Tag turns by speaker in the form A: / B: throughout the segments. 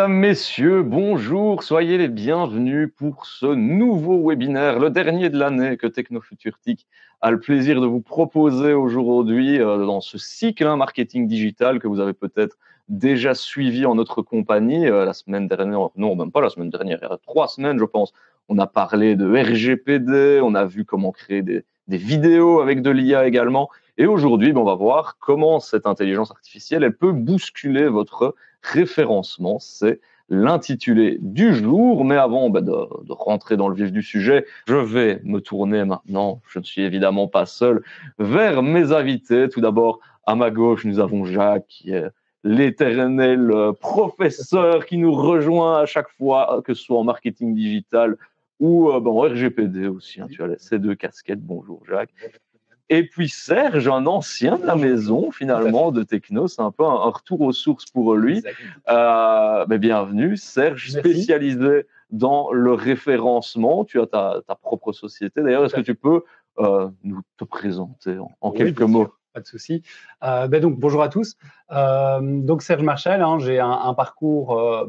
A: Mesdames, Messieurs, bonjour, soyez les bienvenus pour ce nouveau webinaire, le dernier de l'année que Technofuturtique a le plaisir de vous proposer aujourd'hui dans ce cycle marketing digital que vous avez peut-être déjà suivi en notre compagnie la semaine dernière, non même pas la semaine dernière, il y a 3 semaines je pense, on a parlé de RGPD, on a vu comment créer des vidéos avec de l'IA également, et aujourd'hui on va voir comment cette intelligence artificielle elle peut bousculer votre référencement. C'est l'intitulé du jour. Mais avant de rentrer dans le vif du sujet, je vais me tourner maintenant, je ne suis évidemment pas seul, vers mes invités. Tout d'abord, à ma gauche, nous avons Jacques, qui est l'éternel professeur qui nous rejoint à chaque fois, que ce soit en marketing digital ou en RGPD aussi. Tu as ces 2 casquettes. Bonjour Jacques. Et puis Serge, un ancien de la maison finalement de Techno, c'est un peu un retour aux sources pour lui. Mais bienvenue Serge, spécialisé dans le référencement. Tu as ta propre société. D'ailleurs, est-ce que tu peux nous te présenter en quelques mots?
B: Pas de souci. Donc bonjour à tous. Donc Serge Marchal, j'ai un parcours.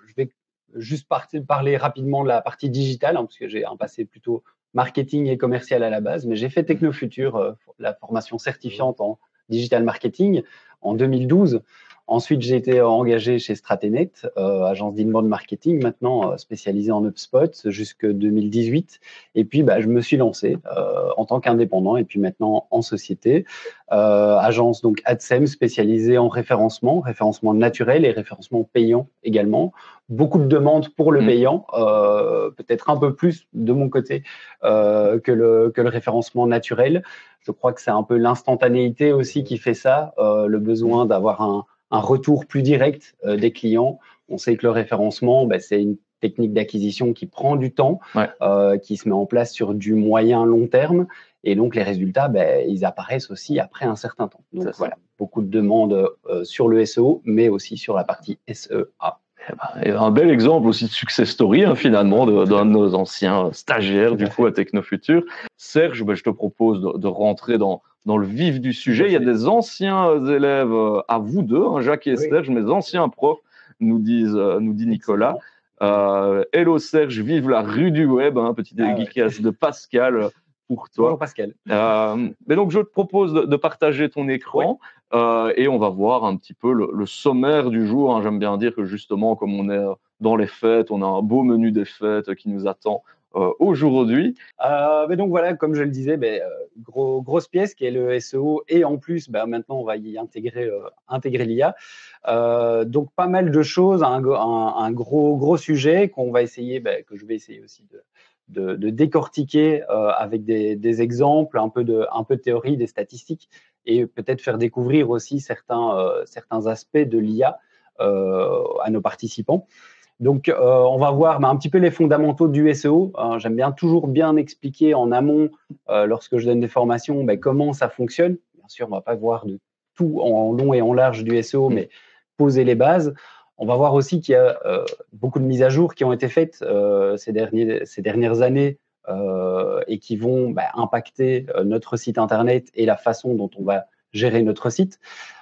B: Je vais juste parler rapidement de la partie digitale, parce que j'ai un passé plutôt marketing et commercial à la base, mais j'ai fait Technofutur, la formation certifiante en digital marketing en 2012. Ensuite, j'ai été engagé chez Stratenet, agence d'inbound marketing, maintenant spécialisée en HubSpot jusque 2018. Et puis, je me suis lancé en tant qu'indépendant et puis maintenant en société. Agence donc AdSem spécialisée en référencement naturel et référencement payant également. Beaucoup de demandes pour le payant, peut-être un peu plus de mon côté que le référencement naturel. Je crois que c'est un peu l'instantanéité aussi qui fait ça, le besoin d'avoir un retour plus direct des clients. On sait que le référencement, c'est une technique d'acquisition qui prend du temps, qui se met en place sur du moyen long terme. Et donc, les résultats, ils apparaissent aussi après un certain temps. Donc, voilà, beaucoup de demandes sur le SEO, mais aussi sur la partie SEA.
A: Et un bel exemple aussi de success story, finalement, d'un de nos anciens stagiaires, du coup, à Technofutur. Serge, je te propose de rentrer dans le vif du sujet. Il y a des anciens élèves à vous deux, Jacques et Serge, mes anciens profs, nous dit Nicolas. Hello Serge, vive la rue du web, petit dédicace de Pascal pour toi.
B: Bonjour Pascal.
A: Mais donc, je te propose de partager ton écran et on va voir un petit peu le sommaire du jour. J'aime bien dire que justement, comme on est dans les fêtes, on a un beau menu des fêtes qui nous attend aujourd'hui.
B: Mais donc voilà, comme je le disais, grosse pièce qui est le SEO et en plus, maintenant on va y intégrer l'IA. Donc pas mal de choses, un gros sujet qu'on va essayer, que je vais essayer aussi de décortiquer avec des exemples, un peu de théorie, des statistiques et peut-être faire découvrir aussi certains aspects de l'IA à nos participants. Donc, on va voir un petit peu les fondamentaux du SEO. J'aime bien toujours bien expliquer en amont, lorsque je donne des formations, comment ça fonctionne. Bien sûr, on va pas voir de tout en long et en large du SEO, mais poser les bases. On va voir aussi qu'il y a beaucoup de mises à jour qui ont été faites ces dernières années et qui vont impacter notre site internet et la façon dont on va gérer notre site.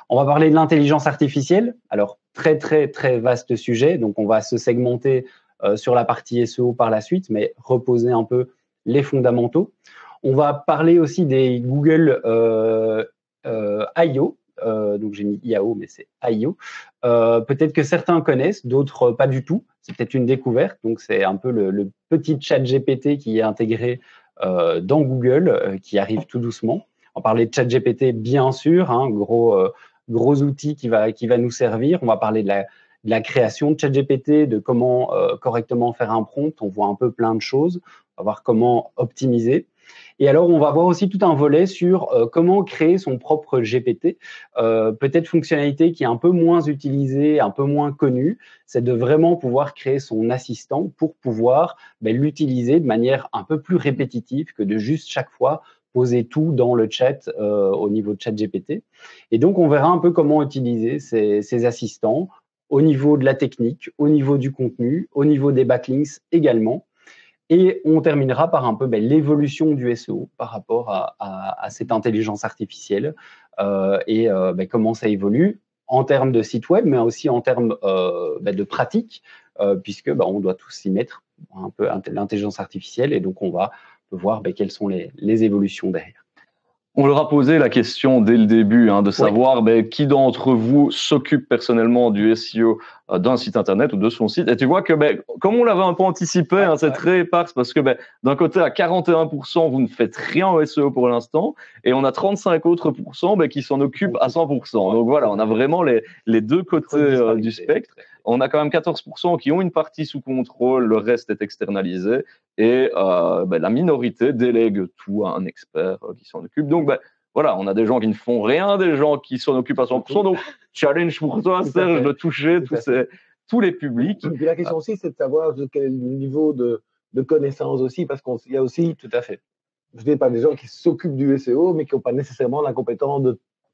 B: On va parler de l'intelligence artificielle. Alors, très, très, très vaste sujet. Donc, on va se segmenter sur la partie SEO par la suite, mais reposer un peu les fondamentaux. On va parler aussi des Google I.O. Donc, j'ai mis IAO, mais c'est I.O. Peut-être que certains connaissent, d'autres pas du tout. C'est peut-être une découverte. Donc, c'est un peu le petit chat GPT qui est intégré dans Google, qui arrive tout doucement. On va parler de chat GPT, bien sûr, gros outil qui va nous servir. On va parler de la création de ChatGPT, de comment correctement faire un prompt. On voit un peu plein de choses. On va voir comment optimiser. Et alors, on va voir aussi tout un volet sur comment créer son propre GPT. Peut-être fonctionnalité qui est un peu moins utilisée, un peu moins connue, c'est de vraiment pouvoir créer son assistant pour pouvoir l'utiliser de manière un peu plus répétitive que de juste chaque fois poser tout dans le chat au niveau de ChatGPT. Et donc, on verra un peu comment utiliser ces assistants au niveau de la technique, au niveau du contenu, au niveau des backlinks également. Et on terminera par un peu l'évolution du SEO par rapport à cette intelligence artificielle et comment ça évolue. en termes de site web, mais aussi en termes de pratique, puisque on doit tous s'y mettre, un peu l'intelligence artificielle, et donc on va voir quelles sont les évolutions derrière.
A: On leur a posé la question dès le début, de savoir qui d'entre vous s'occupe personnellement du SEO d'un site internet ou de son site. Et tu vois que, comme on l'avait un peu anticipé, c'est très éparse parce que d'un côté, à 41%, vous ne faites rien au SEO pour l'instant, et on a 35 autres qui s'en occupent à 100%. Donc voilà, on a vraiment les deux côtés du spectre. On a quand même 14% qui ont une partie sous contrôle, le reste est externalisé, et la minorité délègue tout à un expert qui s'en occupe. Donc voilà, on a des gens qui ne font rien, des gens qui s'en occupent à 100%. Donc challenge pour toi, Serge, de toucher tous les publics.
C: Et puis la question aussi, c'est de savoir quel est le niveau de connaissance aussi, parce qu'il y a aussi,
B: tout à fait,
C: je ne dis pas des gens qui s'occupent du SEO, mais qui n'ont pas nécessairement la compétence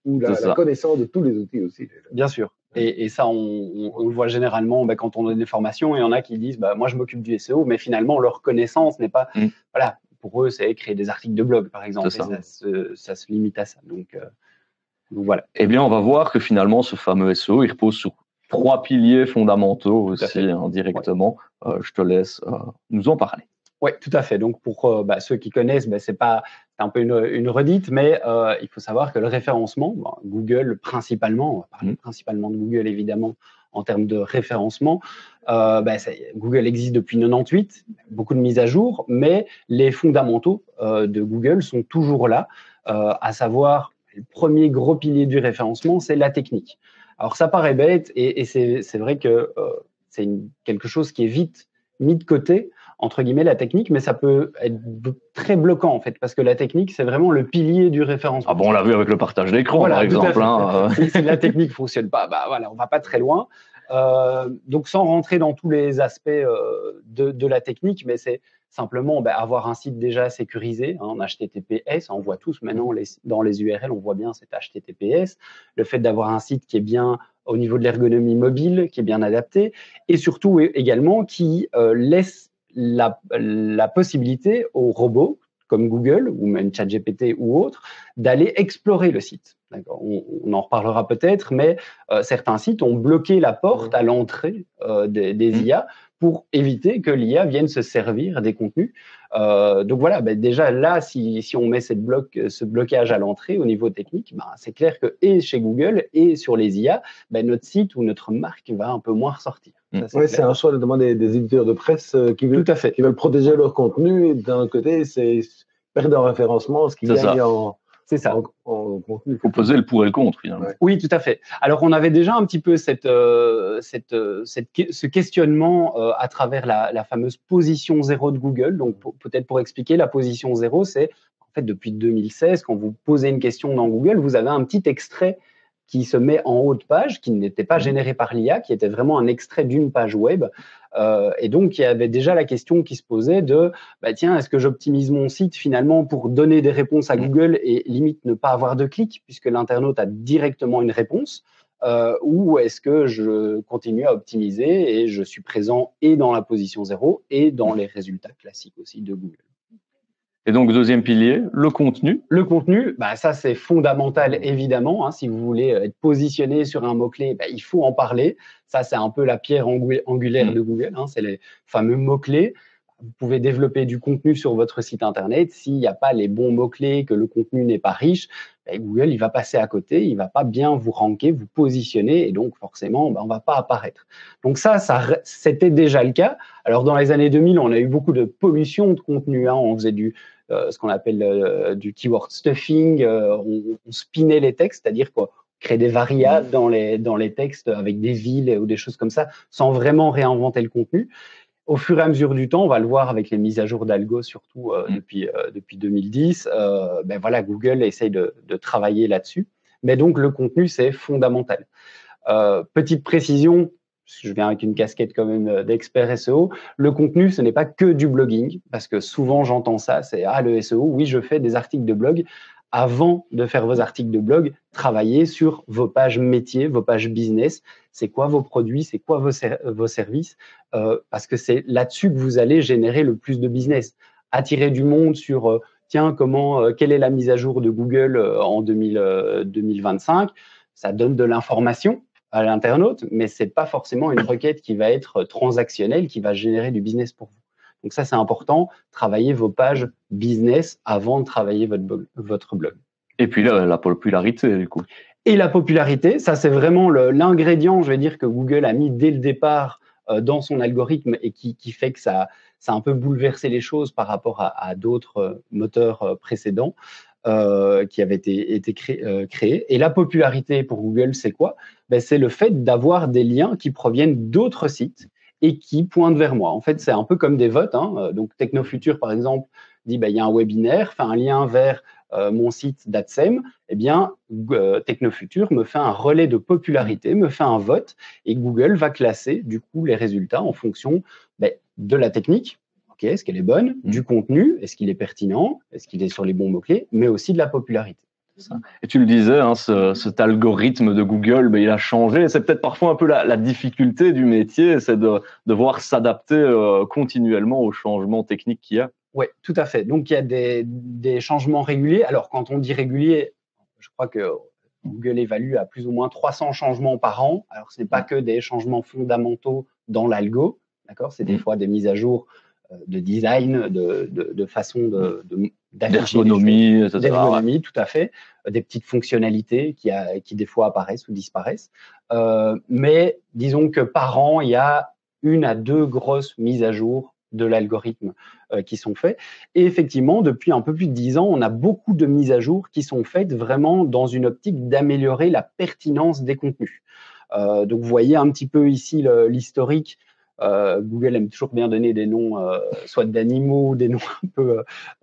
C: ou la connaissance de tous les outils aussi.
B: Bien sûr. Et ça, on le voit généralement quand on donne des formations, et il y en a qui disent moi je m'occupe du SEO, mais finalement leur connaissance n'est pas. Voilà, pour eux, c'est créer des articles de blog, par exemple. Ça se limite à ça. Donc voilà.
A: Eh bien, on va voir que finalement, ce fameux SEO, il repose sur 3 piliers fondamentaux aussi, directement. Ouais. Je te laisse nous en parler.
B: Oui, tout à fait. Donc, pour ceux qui connaissent, c'est un peu une redite, mais il faut savoir que le référencement, Google principalement, on va parler principalement de Google évidemment en termes de référencement, Google existe depuis 98, beaucoup de mises à jour, mais les fondamentaux de Google sont toujours là, à savoir, le premier gros pilier du référencement, c'est la technique. Alors, ça paraît bête, et c'est vrai que c'est quelque chose qui est vite mis de côté, entre guillemets, la technique, mais ça peut être très bloquant, en fait, parce que la technique, c'est vraiment le pilier du référencement.
A: On l'a vu avec le partage d'écran, par exemple.
B: Si la technique ne fonctionne pas, on ne va pas très loin. Donc, sans rentrer dans tous les aspects de la technique, mais c'est simplement avoir un site déjà sécurisé en HTTPS. On voit tous maintenant dans les URL, on voit bien cet HTTPS. Le fait d'avoir un site qui est bien au niveau de l'ergonomie mobile, qui est bien adapté, et surtout également qui laisse la possibilité aux robots comme Google ou même ChatGPT ou autres d'aller explorer le site. On en reparlera peut-être, mais certains sites ont bloqué la porte à l'entrée des IA pour éviter que l'IA vienne se servir des contenus. Donc voilà, déjà là, si on met ce blocage à l'entrée au niveau technique, c'est clair que et chez Google et sur les IA, notre site ou notre marque va un peu moins ressortir.
C: Oui, c'est un choix de demander des éditeurs de presse qui veulent protéger leur contenu, et d'un côté, c'est perdre en référencement, ce qui gagne en...
B: C'est ça.
A: Il faut poser le pour et le contre, finalement.
B: Oui, tout à fait. Alors, on avait déjà un petit peu ce questionnement à travers la fameuse position 0 de Google. Donc, peut-être pour expliquer, la position 0, c'est en fait depuis 2016, quand vous posez une question dans Google, vous avez un petit extrait qui se met en haut de page, qui n'était pas généré par l'IA, qui était vraiment un extrait d'une page web. Et donc, il y avait déjà la question qui se posait de tiens, est-ce que j'optimise mon site finalement pour donner des réponses à Google et limite ne pas avoir de clics puisque l'internaute a directement une réponse, ou est-ce que je continue à optimiser et je suis présent et dans la position 0 et dans les résultats classiques aussi de Google.
A: Et donc, deuxième pilier, le contenu.
B: Le contenu, ça c'est fondamental évidemment. Si vous voulez être positionné sur un mot-clé, il faut en parler. Ça, c'est un peu la pierre angulaire de Google. C'est les fameux mots-clés. Vous pouvez développer du contenu sur votre site internet. S'il n'y a pas les bons mots-clés, que le contenu n'est pas riche, Google il va passer à côté, il ne va pas bien vous ranker, vous positionner, et donc forcément, on ne va pas apparaître. Donc ça, c'était déjà le cas. Alors dans les années 2000, on a eu beaucoup de pollution de contenu. On faisait ce qu'on appelle du keyword stuffing, on spinait les textes, c'est-à-dire qu'on crée des variables dans les textes avec des villes ou des choses comme ça, sans vraiment réinventer le contenu. Au fur et à mesure du temps, on va le voir avec les mises à jour d'algo, surtout depuis 2010, Google essaye de travailler là-dessus. Mais donc, le contenu, c'est fondamental. Petite précision, parce que je viens avec une casquette quand même d'expert SEO, le contenu, ce n'est pas que du blogging, parce que souvent, j'entends ça, c'est « Ah, le SEO, oui, je fais des articles de blog ». Avant de faire vos articles de blog, travaillez sur vos pages métiers, vos pages business. C'est quoi vos produits, c'est quoi vos services, parce que c'est là-dessus que vous allez générer le plus de business. Attirer du monde sur quelle est la mise à jour de Google en 2025, ça donne de l'information. à l'internaute, mais c'est pas forcément une requête qui va être transactionnelle, qui va générer du business pour vous. Donc ça, c'est important. Travaillez vos pages business avant de travailler votre blog.
A: Et puis là, la popularité, du coup.
B: Et la popularité, ça, c'est vraiment l'ingrédient, je vais dire, que Google a mis dès le départ dans son algorithme et qui fait que ça a un peu bouleversé les choses par rapport à d'autres moteurs précédents qui avaient été créés. Et la popularité pour Google, c'est quoi? C'est le fait d'avoir des liens qui proviennent d'autres sites et qui pointent vers moi. En fait, c'est un peu comme des votes. Donc, Technofuture, par exemple, dit il y a un webinaire, fait un lien vers mon site d'AdSem. Eh bien, Technofuture me fait un relais de popularité, me fait un vote, et Google va classer du coup les résultats en fonction de la technique. Ok, est-ce qu'elle est bonne? Du contenu, est-ce qu'il est pertinent? Est-ce qu'il est sur les bons mots-clés? Mais aussi de la popularité.
A: Et tu le disais, cet algorithme de Google, il a changé. C'est peut-être parfois un peu la difficulté du métier, c'est de devoir s'adapter continuellement aux changements techniques qu'il y a.
B: Oui, tout à fait. Donc, il y a des changements réguliers. Alors, quand on dit régulier, je crois que Google évalue à plus ou moins 300 changements par an. Alors, ce n'est pas que des changements fondamentaux dans l'algo, d'accord? C'est des fois des mises à jour de design, de façon
A: d'ergonomie, etc.
B: D'ergonomie, tout à fait. Des petites fonctionnalités qui des fois apparaissent ou disparaissent. Mais disons que par an, il y a 1 à 2 grosses mises à jour de l'algorithme qui sont faites. Et effectivement, depuis un peu plus de 10 ans, on a beaucoup de mises à jour qui sont faites vraiment dans une optique d'améliorer la pertinence des contenus. Donc, vous voyez un petit peu ici l'historique. Google aime toujours bien donner des noms, soit d'animaux, des noms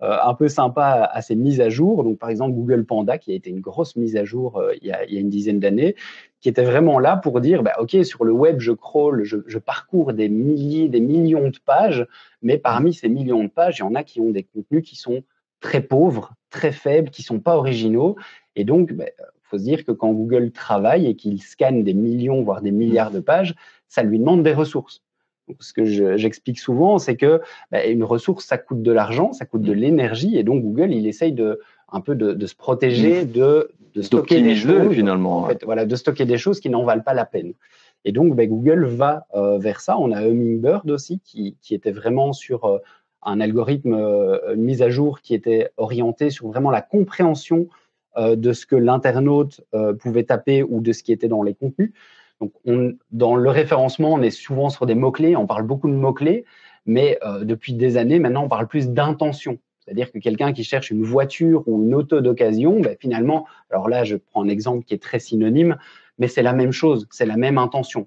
B: un peu sympas à ces mises à jour. Donc, par exemple, Google Panda, qui a été une grosse mise à jour il y a une dizaine d'années, qui était vraiment là pour dire, OK, sur le web, je crawl, je parcours des milliers, des millions de pages, mais parmi ces millions de pages, il y en a qui ont des contenus qui sont très pauvres, très faibles, qui sont pas originaux. Et donc, faut se dire que quand Google travaille et qu'il scanne des millions, voire des milliards de pages, ça lui demande des ressources. Donc, ce que j'explique souvent, c'est que une ressource, ça coûte de l'argent, ça coûte de l'énergie, et donc Google, il essaye un peu de se protéger, de stocker des choses,
A: finalement.
B: En fait, voilà, de stocker des choses qui n'en valent pas la peine. Et donc, Google va vers ça. On a Hummingbird aussi, qui était vraiment sur un algorithme, une mise à jour qui était orientée sur vraiment la compréhension de ce que l'internaute pouvait taper ou de ce qui était dans les contenus. Donc, dans le référencement, on est souvent sur des mots-clés, on parle beaucoup de mots-clés, mais depuis des années, maintenant, on parle plus d'intention. C'est-à-dire que quelqu'un qui cherche une voiture ou une auto d'occasion, finalement, alors là, je prends un exemple qui est très synonyme, mais c'est la même chose, c'est la même intention.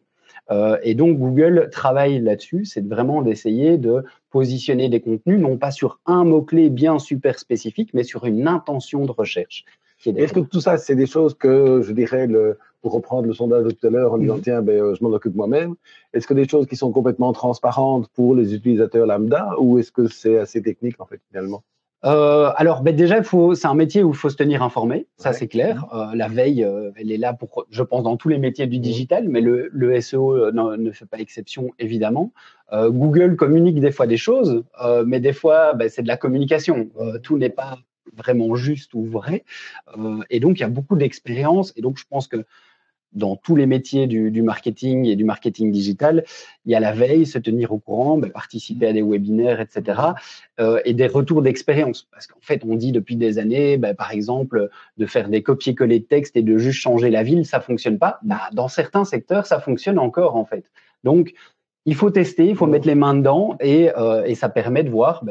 B: Et donc, Google travaille là-dessus, c'est vraiment d'essayer de positionner des contenus, non pas sur un mot-clé bien super spécifique, mais sur une intention de recherche.
C: Est-ce que tout ça, c'est des choses que, je dirais, pour reprendre le sondage de tout à l'heure en disant, tiens, je m'en occupe moi-même, est-ce que des choses qui sont complètement transparentes pour les utilisateurs lambda, ou est-ce que c'est assez technique, en fait, finalement?
B: Alors, déjà, c'est un métier où il faut se tenir informé, ça c'est clair. La veille, elle est là pour, je pense, dans tous les métiers du digital, mais le SEO ne fait pas exception, évidemment. Google communique des fois des choses, mais des fois, c'est de la communication. Tout n'est pas vraiment juste ou vrai. Et donc, il y a beaucoup d'expérience. Et donc, je pense que dans tous les métiers du marketing et du marketing digital, il y a la veille, se tenir au courant, participer à des webinaires, etc. Et des retours d'expérience. Parce qu'en fait, on dit depuis des années, par exemple, de faire des copier-coller de texte et de juste changer la ville, ça fonctionne pas. Dans certains secteurs, ça fonctionne encore, en fait. Donc, il faut tester, il faut mettre les mains dedans et ça permet de voir,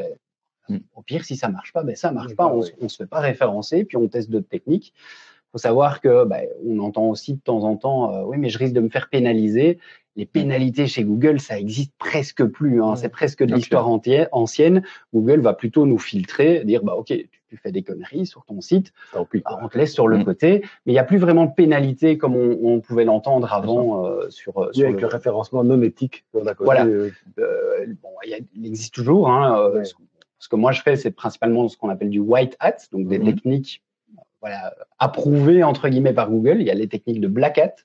B: au pire, si ça marche pas, ça marche pas. On se fait pas référencer, puis on teste d'autres techniques. Il faut savoir que on entend aussi de temps en temps, oui, mais je risque de me faire pénaliser. Les pénalités chez Google, ça existe presque plus. C'est presque de l'histoire ancienne. Google va plutôt nous filtrer, dire OK, tu fais des conneries sur ton site, on te laisse sur le côté. Mais il n'y a plus vraiment de pénalité comme on pouvait l'entendre avant sur
C: avec le référencement non éthique.
B: Voilà. Il existe toujours. Ce que moi je fais, c'est principalement ce qu'on appelle du white hat, donc des techniques approuvées entre guillemets par Google. Il y a les techniques de black hat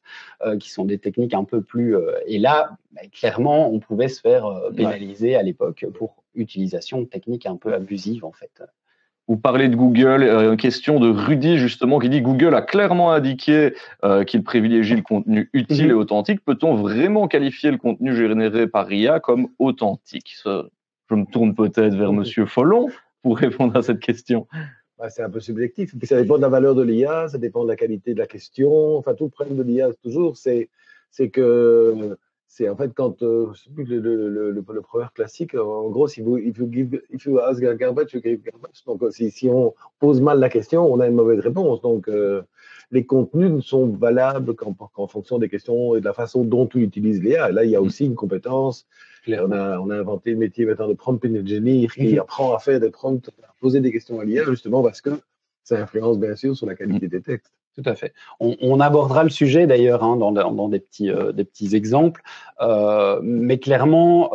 B: qui sont des techniques un peu plus et là clairement on pouvait se faire pénaliser à l'époque pour utilisation de techniques un peu abusives en fait.
A: Vous parlez de Google, une question de Rudy justement qui dit Google a clairement indiqué qu'il privilégie le contenu utile et authentique. Peut-on vraiment qualifier le contenu généré par IA comme authentique? Je me tourne peut-être vers Monsieur Follon pour répondre à cette question.
C: Bah, c'est un peu subjectif. Et puis ça dépend de la valeur de l'IA, ça dépend de la qualité de la question. Enfin, tout le problème de l'IA toujours, c'est que c'est en fait quand je sais plus le proverbe classique, en gros, if you ask garbage, you give garbage. Donc si on pose mal la question, on a une mauvaise réponse. Donc les contenus ne sont valables qu'en fonction des questions et de la façon dont tu utilises l'IA. Là, il y a aussi une compétence. On a inventé le métier maintenant de prompt engineer qui apprend à faire des prompts, à poser des questions à l'IA justement parce que ça influence bien sûr sur la qualité des textes.
B: Tout à fait. On abordera le sujet d'ailleurs dans des petits exemples, mais clairement,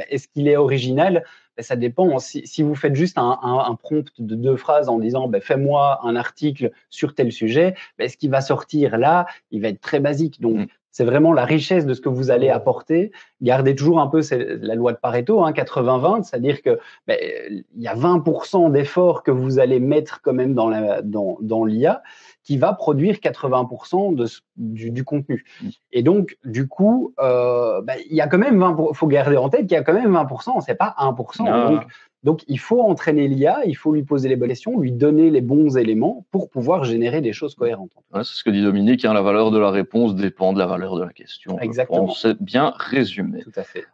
B: est-ce qu'il est original? Ça dépend. Si vous faites juste un prompt de 2 phrases en disant fais-moi un article sur tel sujet, ce qui va sortir là, il va être très basique. Donc c'est vraiment la richesse de ce que vous allez apporter. Gardez toujours un peu la loi de Pareto, 80-20, c'est-à-dire que il y a 20% d'efforts que vous allez mettre quand même dans l'IA qui va produire 80% du contenu. Et donc, du coup, il y a quand même 20%, faut garder en tête qu'il y a quand même 20%, c'est pas 1%. Donc, il faut entraîner l'IA, il faut lui poser les bonnes questions, lui donner les bons éléments pour pouvoir générer des choses cohérentes.
A: Ouais, c'est ce que dit Dominique, la valeur de la réponse dépend de la valeur de la question.
B: Exactement.
A: C'est bien résumé.
B: Tout à fait.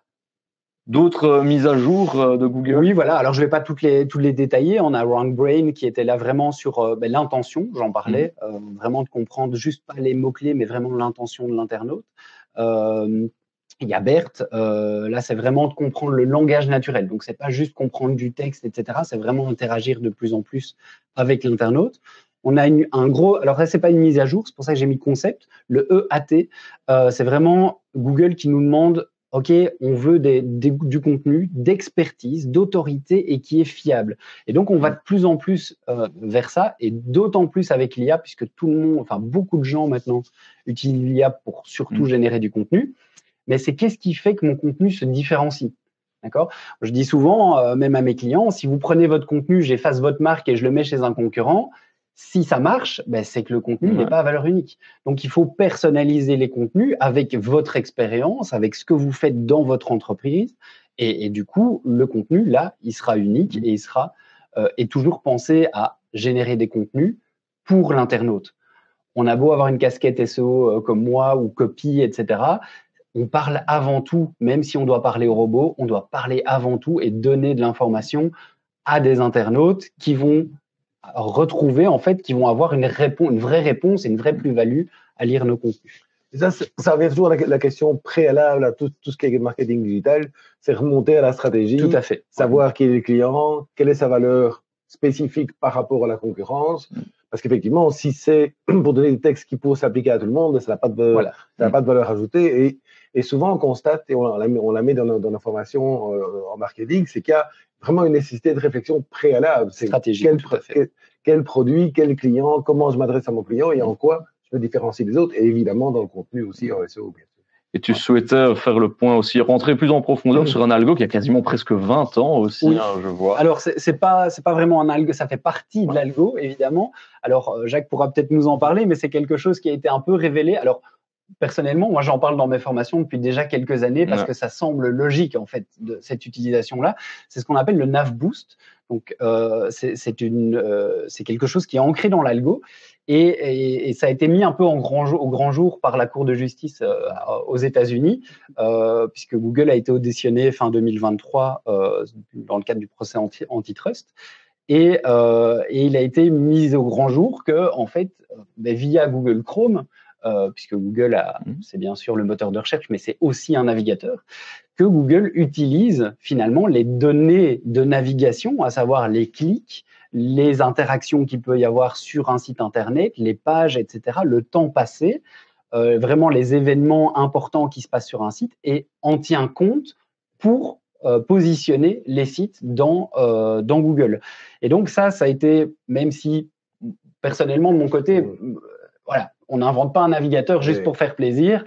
A: D'autres mises à jour de Google?
B: Oui, voilà. Alors, je ne vais pas toutes les détailler. On a RankBrain qui était là vraiment sur l'intention, j'en parlais, vraiment de comprendre juste pas les mots-clés, mais vraiment l'intention de l'internaute. Il y a BERT, là c'est vraiment de comprendre le langage naturel, donc c'est pas juste comprendre du texte, etc. C'est vraiment interagir de plus en plus avec l'internaute. On a un gros, alors ça c'est pas une mise à jour, c'est pour ça que j'ai mis concept, le EAT, c'est vraiment Google qui nous demande, ok, on veut du contenu, d'expertise, d'autorité et qui est fiable. Et donc on va de plus en plus vers ça, et d'autant plus avec l'IA, puisque tout le monde, enfin beaucoup de gens maintenant utilisent l'IA pour surtout générer du contenu. Mais c'est qu'est-ce qui fait que mon contenu se différencie. D'accord ? Je dis souvent, même à mes clients, si vous prenez votre contenu, j'efface votre marque et je le mets chez un concurrent, si ça marche, c'est que le contenu n'est pas à valeur unique. Donc, il faut personnaliser les contenus avec votre expérience, avec ce que vous faites dans votre entreprise. Et du coup, le contenu, là, il sera unique et il sera et toujours pensé à générer des contenus pour l'internaute. On a beau avoir une casquette SEO comme moi ou copy, etc., on parle avant tout, même si on doit parler aux robots, on doit parler avant tout et donner de l'information à des internautes qui vont retrouver, en fait, qui vont avoir une vraie réponse et une vraie plus-value à lire nos contenus.
C: Et ça revient toujours à la question préalable à tout ce qui est marketing digital, c'est remonter à la stratégie.
B: Tout à fait.
C: Savoir qui est le client, quelle est sa valeur spécifique par rapport à la concurrence. Parce qu'effectivement, si c'est pour donner des textes qui pourraient s'appliquer à tout le monde, ça n'a pas de valeur ajoutée. Et souvent, on constate, et on la met dans la formation en marketing, c'est qu'il y a vraiment une nécessité de réflexion préalable. C'est
B: stratégique.
C: Quel produit, quel client, comment je m'adresse à mon client et en quoi je me différencie des autres. Et évidemment, dans le contenu aussi en SEO, bien sûr.
A: Et tu souhaitais faire le point aussi, rentrer plus en profondeur sur un algo qui a quasiment presque 20 ans aussi, je vois.
B: Alors, c'est pas vraiment un algo, ça fait partie de l'algo, évidemment. Alors, Jacques pourra peut-être nous en parler, mais c'est quelque chose qui a été un peu révélé. Alors, personnellement, moi, j'en parle dans mes formations depuis déjà quelques années parce que ça semble logique, en fait, de cette utilisation-là. C'est ce qu'on appelle le Nav Boost. Donc, c'est quelque chose qui est ancré dans l'algo et ça a été mis un peu au grand jour par la Cour de justice aux États-Unis, puisque Google a été auditionné fin 2023 dans le cadre du procès antitrust. Et il a été mis au grand jour que, en fait, via Google Chrome, puisque Google c'est bien sûr le moteur de recherche, mais c'est aussi un navigateur, que Google utilise finalement les données de navigation, à savoir les clics, les interactions qu'il peut y avoir sur un site internet, les pages, etc., le temps passé, vraiment les événements importants qui se passent sur un site, et en tient compte pour positionner les sites dans Google. Et donc ça a été, même si personnellement de mon côté, voilà, on n'invente pas un navigateur juste pour faire plaisir.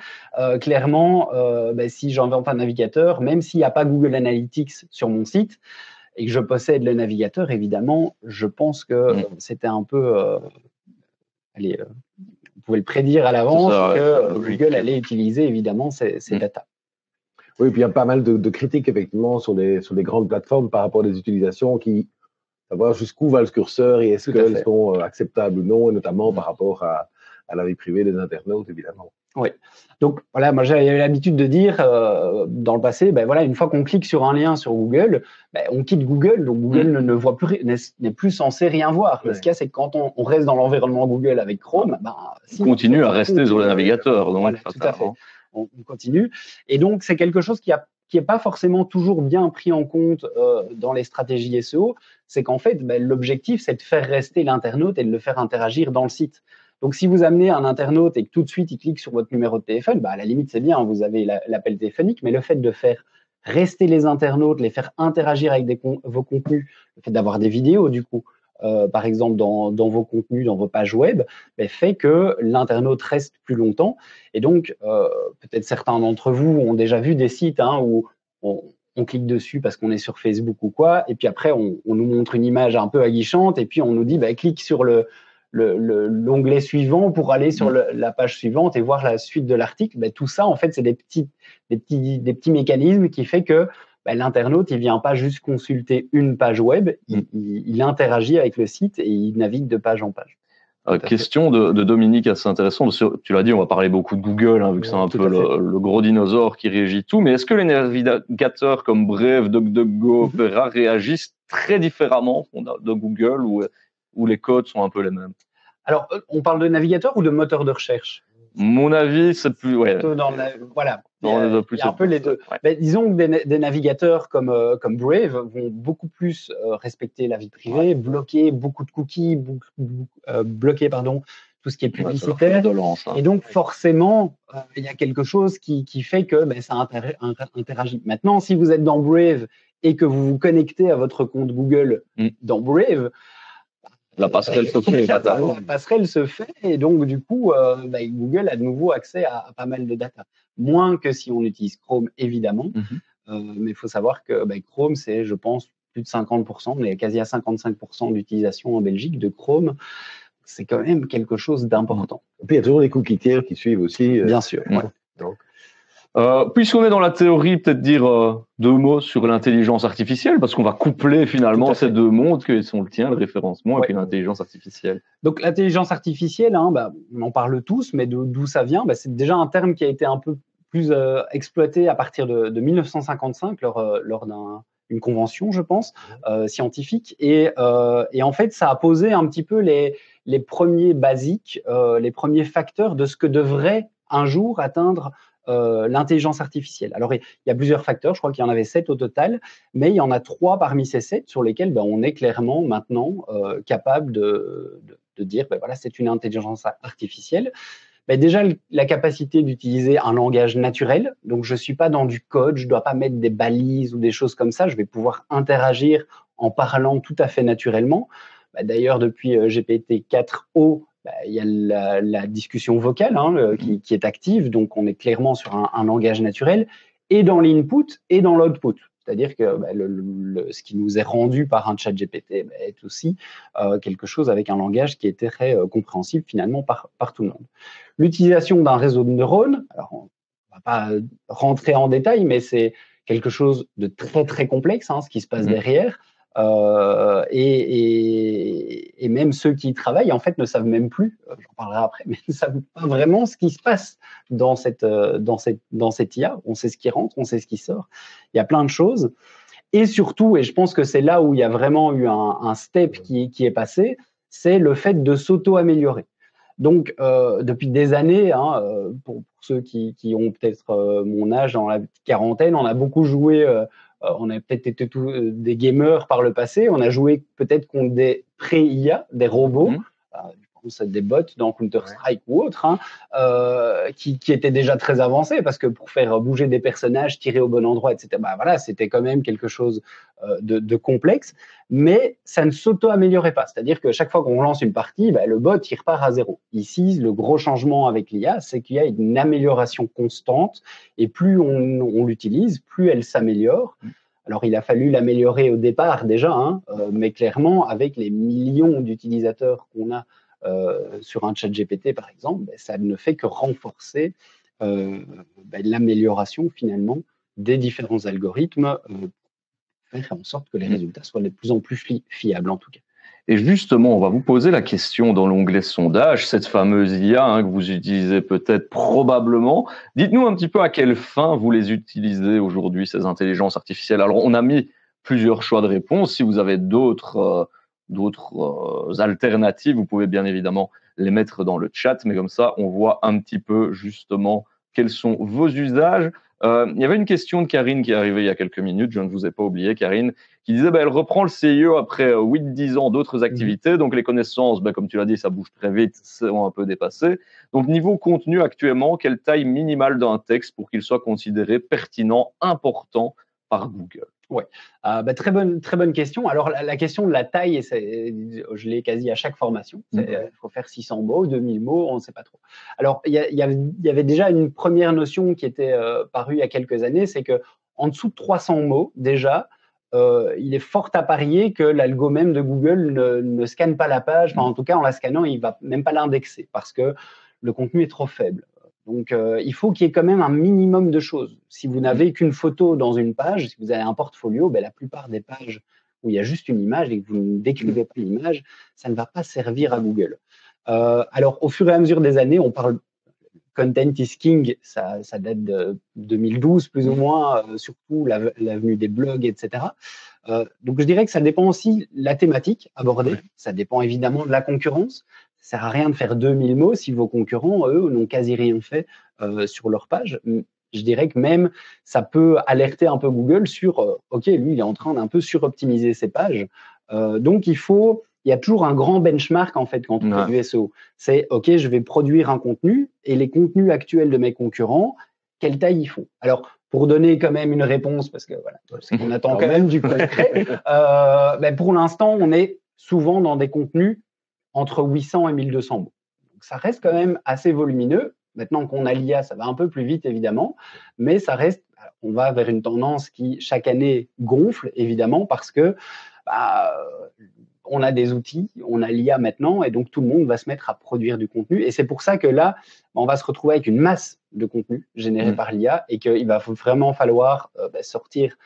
B: Clairement, si j'invente un navigateur, même s'il n'y a pas Google Analytics sur mon site, et que je possède le navigateur, évidemment, je pense que c'était un peu… vous pouvez le prédire à l'avance que Google allait utiliser, évidemment, ces datas.
C: Oui, puis il y a pas mal de critiques, effectivement, sur les grandes plateformes par rapport à des utilisations qui… savoir jusqu'où va le curseur et est-ce qu'elles sont acceptables ou non, et notamment par rapport à la vie privée des internautes, évidemment.
B: Oui. Donc, voilà, moi, j'avais l'habitude de dire dans le passé, une fois qu'on clique sur un lien sur Google, on quitte Google, donc Google ne voit plus, n'est plus censé rien voir. Ce qu'il y a, c'est que quand on reste dans l'environnement Google avec Chrome,
A: on continue à rester sur le navigateur. Donc,
B: voilà, tout à fait. On continue. Et donc, c'est quelque chose qui est pas forcément toujours bien pris en compte dans les stratégies SEO, c'est qu'en fait, l'objectif, c'est de faire rester l'internaute et de le faire interagir dans le site. Donc, si vous amenez un internaute et que tout de suite, il clique sur votre numéro de téléphone, à la limite, c'est bien, vous avez l'appel téléphonique, mais le fait de faire rester les internautes, les faire interagir avec vos contenus, le fait d'avoir des vidéos, du coup, par exemple, dans vos contenus, dans vos pages web, fait que l'internaute reste plus longtemps. Et donc, peut-être certains d'entre vous ont déjà vu des sites où on clique dessus parce qu'on est sur Facebook ou quoi, et puis après, on nous montre une image un peu aguichante, et puis on nous dit, clique sur l'onglet suivant pour aller sur la page suivante et voir la suite de l'article. Tout ça, en fait, c'est des petits mécanismes qui fait que l'internaute, il vient pas juste consulter une page web, il interagit avec le site et il navigue de page en page.
A: Question de Dominique assez intéressante. Tu l'as dit, on va parler beaucoup de Google, vu que c'est un peu le gros dinosaure qui régit tout. Mais est-ce que les navigateurs comme Brave, DuckDuckGo, Opera réagissent très différemment de Google ou les codes sont un peu les mêmes?
B: Alors, on parle de navigateur ou de moteur de recherche?
A: Mon avis, c'est plus…
B: voilà, il y a un peu les deux. Ouais. Disons que des navigateurs comme Brave vont beaucoup plus respecter la vie privée, bloquer beaucoup de cookies, bloquer tout ce qui est publicitaire. Et donc, forcément, il y a quelque chose qui fait que ça interagit. Maintenant, si vous êtes dans Brave et que vous vous connectez à votre compte Google dans Brave,
A: la passerelle se fait.
B: La passerelle se fait et donc du coup, Google a de nouveau accès à pas mal de data. Moins que si on utilise Chrome, évidemment. Mais il faut savoir que Chrome, c'est, je pense, plus de 50%, on est quasi à 55% d'utilisation en Belgique de Chrome. C'est quand même quelque chose d'important.
C: Et puis il y a toujours les cookies tiers qui suivent aussi.
B: Bien sûr.
C: Donc.
A: Puisqu'on est dans la théorie, peut-être dire 2 mots sur l'intelligence artificielle, parce qu'on va coupler finalement ces 2 mondes qui sont le tien, le référencement, et puis l'intelligence artificielle.
B: Donc l'intelligence artificielle, on en parle tous, mais d'où ça vient? C'est déjà un terme qui a été un peu plus exploité à partir de 1955 lors d'une convention, je pense, scientifique. Et en fait, ça a posé un petit peu les premiers basiques, les premiers facteurs de ce que devrait un jour atteindre l'intelligence artificielle. Alors, il y a plusieurs facteurs, je crois qu'il y en avait 7 au total, mais il y en a 3 parmi ces 7 sur lesquels on est clairement maintenant capable de dire, voilà, c'est une intelligence artificielle. Déjà, la capacité d'utiliser un langage naturel, donc je ne suis pas dans du code, je ne dois pas mettre des balises ou des choses comme ça, je vais pouvoir interagir en parlant tout à fait naturellement. D'ailleurs, depuis GPT-4o, il y a la discussion vocale qui est active, donc on est clairement sur un langage naturel, et dans l'input et dans l'output. C'est-à-dire que ce qui nous est rendu par un chat GPT est aussi quelque chose avec un langage qui est très compréhensible finalement par tout le monde. L'utilisation d'un réseau de neurones, alors on ne va pas rentrer en détail, mais c'est quelque chose de très très complexe, ce qui se passe derrière. Et même ceux qui y travaillent en fait ne savent même plus, j'en parlerai après, mais ne savent pas vraiment ce qui se passe dans cette IA. On sait ce qui rentre, on sait ce qui sort. Il y a plein de choses. Et surtout, et je pense que c'est là où il y a vraiment eu un step qui est passé, c'est le fait de s'auto-améliorer. Donc, depuis des années, pour ceux qui ont peut-être mon âge, dans la quarantaine, on a beaucoup joué. On a peut-être été des gamers par le passé. On a joué peut-être contre des pré-IA, des robots, des bots dans Counter-Strike ou autre, qui étaient déjà très avancés parce que pour faire bouger des personnages, tirer au bon endroit, etc. Voilà, c'était quand même quelque chose de complexe, mais ça ne s'auto-améliorait pas. C'est-à-dire que chaque fois qu'on lance une partie, le bot il repart à zéro. Ici, le gros changement avec l'IA, c'est qu'il y a une amélioration constante et plus on l'utilise, plus elle s'améliore. Alors, il a fallu l'améliorer au départ déjà, hein, mais clairement, avec les millions d'utilisateurs qu'on a sur un chat GPT, par exemple, ça ne fait que renforcer l'amélioration finalement des différents algorithmes, faire en sorte que les résultats soient de plus en plus fiables en tout cas.
A: Et justement, on va vous poser la question dans l'onglet sondage, cette fameuse IA que vous utilisez peut-être probablement. Dites-nous un petit peu à quelle fin vous les utilisez aujourd'hui, ces intelligences artificielles. Alors, on a mis plusieurs choix de réponse. Si vous avez d'autres alternatives, vous pouvez bien évidemment les mettre dans le chat, mais comme ça, on voit un petit peu justement quels sont vos usages. Il y avait une question de Karine qui est arrivée il y a quelques minutes, je ne vous ai pas oublié, Karine, qui disait elle reprend le CIE après 8-10 ans d'autres activités, donc les connaissances, comme tu l'as dit, ça bouge très vite, sont un peu dépassées. Donc niveau contenu actuellement, quelle taille minimale d'un texte pour qu'il soit considéré pertinent, important par Google?
B: Ouais, très bonne question. Alors la question de la taille, je l'ai quasi à chaque formation. Il faut faire 600 mots, 2000 mots, on ne sait pas trop. Alors il y avait déjà une première notion qui était parue il y a quelques années, c'est que en dessous de 300 mots déjà, il est fort à parier que l'algo même de Google ne scanne pas la page. Enfin, en tout cas, en la scannant, il va même pas l'indexer parce que le contenu est trop faible. Donc, il faut qu'il y ait quand même un minimum de choses. Si vous n'avez qu'une photo dans une page, si vous avez un portfolio, la plupart des pages où il y a juste une image et que vous ne décrivez pas l'image, ça ne va pas servir à Google. Alors, au fur et à mesure des années, on parle content is king, ça date de 2012 plus ou moins, surtout l'avenue des blogs, etc. Donc, je dirais que ça dépend aussi de la thématique abordée. Ça dépend évidemment de la concurrence. Ça sert à rien de faire 2000 mots si vos concurrents, eux, n'ont quasi rien fait sur leur page. Je dirais que même ça peut alerter un peu Google sur OK, lui, il est en train d'un peu suroptimiser ses pages. Donc, il y a toujours un grand benchmark en fait quand on fait du SEO. C'est OK, je vais produire un contenu et les contenus actuels de mes concurrents, quelle taille ils font. Alors, pour donner quand même une réponse, parce que voilà, on attend quand même du concret, pour l'instant, on est souvent dans des contenus entre 800 et 1200 mots. Donc, ça reste quand même assez volumineux. Maintenant qu'on a l'IA, ça va un peu plus vite, évidemment, mais ça reste, on va vers une tendance qui, chaque année, gonfle, évidemment, parce que on a des outils, on a l'IA maintenant, et donc tout le monde va se mettre à produire du contenu. Et c'est pour ça que là, on va se retrouver avec une masse de contenu généré par l'IA et qu'il va vraiment falloir sortir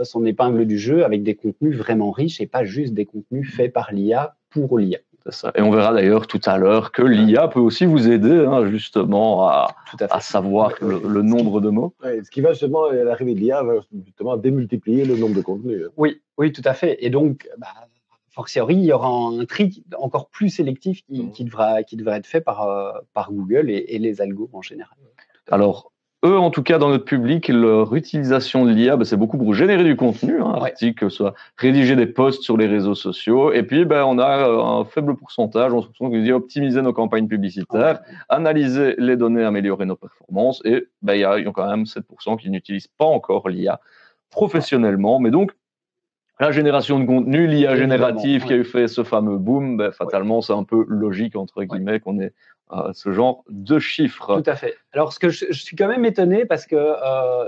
B: son épingle du jeu avec des contenus vraiment riches et pas juste des contenus faits par l'IA pour l'IA.
A: Ça. Et on verra d'ailleurs tout à l'heure que l'IA peut aussi vous aider justement à savoir le nombre de mots.
C: Ouais, ce qui va justement, à l'arrivée de l'IA, va justement démultiplier le nombre de contenus.
B: Oui, tout à fait. Et donc, fortiori, il y aura un tri encore plus sélectif qui devra être fait par Google et les algos en général.
A: Alors, eux, en tout cas, dans notre public, leur utilisation de l'IA, c'est beaucoup pour générer du contenu, article, que ce soit rédiger des posts sur les réseaux sociaux. Et puis, on a un faible pourcentage, on se dit optimiser nos campagnes publicitaires, analyser les données, améliorer nos performances. Et il y a quand même 7% qui n'utilisent pas encore l'IA professionnellement. Mais donc, la génération de contenu, l'IA générative qui a eu fait ce fameux boom, fatalement, c'est un peu logique, entre guillemets, qu'on ait ce genre de chiffres.
B: Tout à fait. Alors, ce que je suis quand même étonné parce que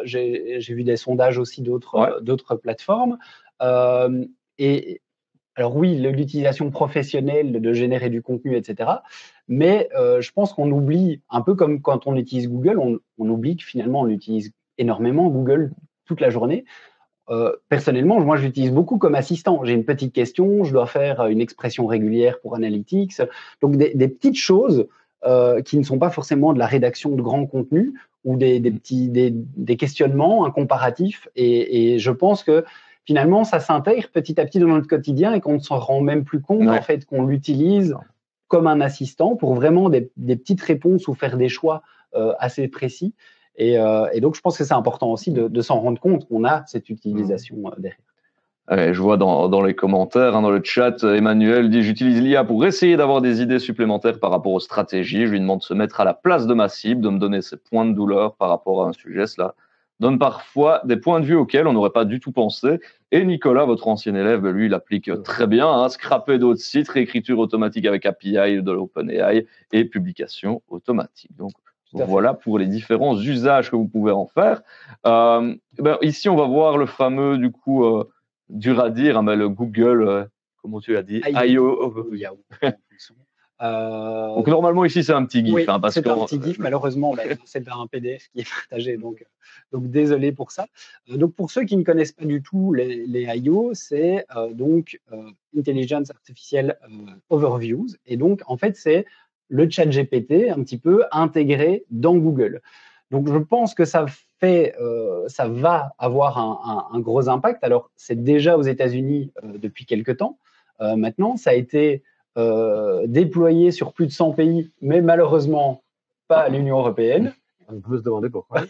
B: j'ai vu des sondages aussi d'autres plateformes. Et alors oui, l'utilisation professionnelle de générer du contenu, etc. Mais je pense qu'on oublie, un peu comme quand on utilise Google, on oublie que finalement, on utilise énormément Google toute la journée. Personnellement, moi, je l'utilise beaucoup comme assistant. J'ai une petite question, je dois faire une expression régulière pour Analytics. Donc, des petites choses qui ne sont pas forcément de la rédaction de grands contenus ou des questionnements, un comparatif. Et je pense que finalement, ça s'intègre petit à petit dans notre quotidien et qu'on ne s'en rend même plus compte, en fait, qu'on l'utilise comme un assistant pour vraiment des petites réponses ou faire des choix assez précis. Et donc, je pense que c'est important aussi de s'en rendre compte qu'on a cette utilisation derrière.
A: Je vois dans les commentaires, dans le chat, Emmanuel dit « J'utilise l'IA pour essayer d'avoir des idées supplémentaires par rapport aux stratégies. Je lui demande de se mettre à la place de ma cible, de me donner ses points de douleur par rapport à un sujet. Cela donne parfois des points de vue auxquels on n'aurait pas du tout pensé. » Et Nicolas, votre ancien élève, lui, il applique très bien. Scraper d'autres sites, réécriture automatique avec API de l'OpenAI et publication automatique. Donc, Voilà pour les différents usages que vous pouvez en faire. Ici, on va voir le fameux, du coup, dur à dire, mais le Google, comment tu as dit, I.O. Donc normalement ici c'est un petit GIF.
B: Oui, c'est un petit GIF. Malheureusement, c'est un PDF qui est partagé, donc désolé pour ça. Donc pour ceux qui ne connaissent pas du tout les I.O., c'est Intelligence Artificial Overviews. Et donc en fait c'est le chat GPT un petit peu intégré dans Google. Donc je pense que ça va avoir un gros impact. Alors c'est déjà aux États-Unis depuis quelques temps. Maintenant, ça a été déployé sur plus de 100 pays, mais malheureusement pas à l'Union européenne.
C: On peut se demander pourquoi.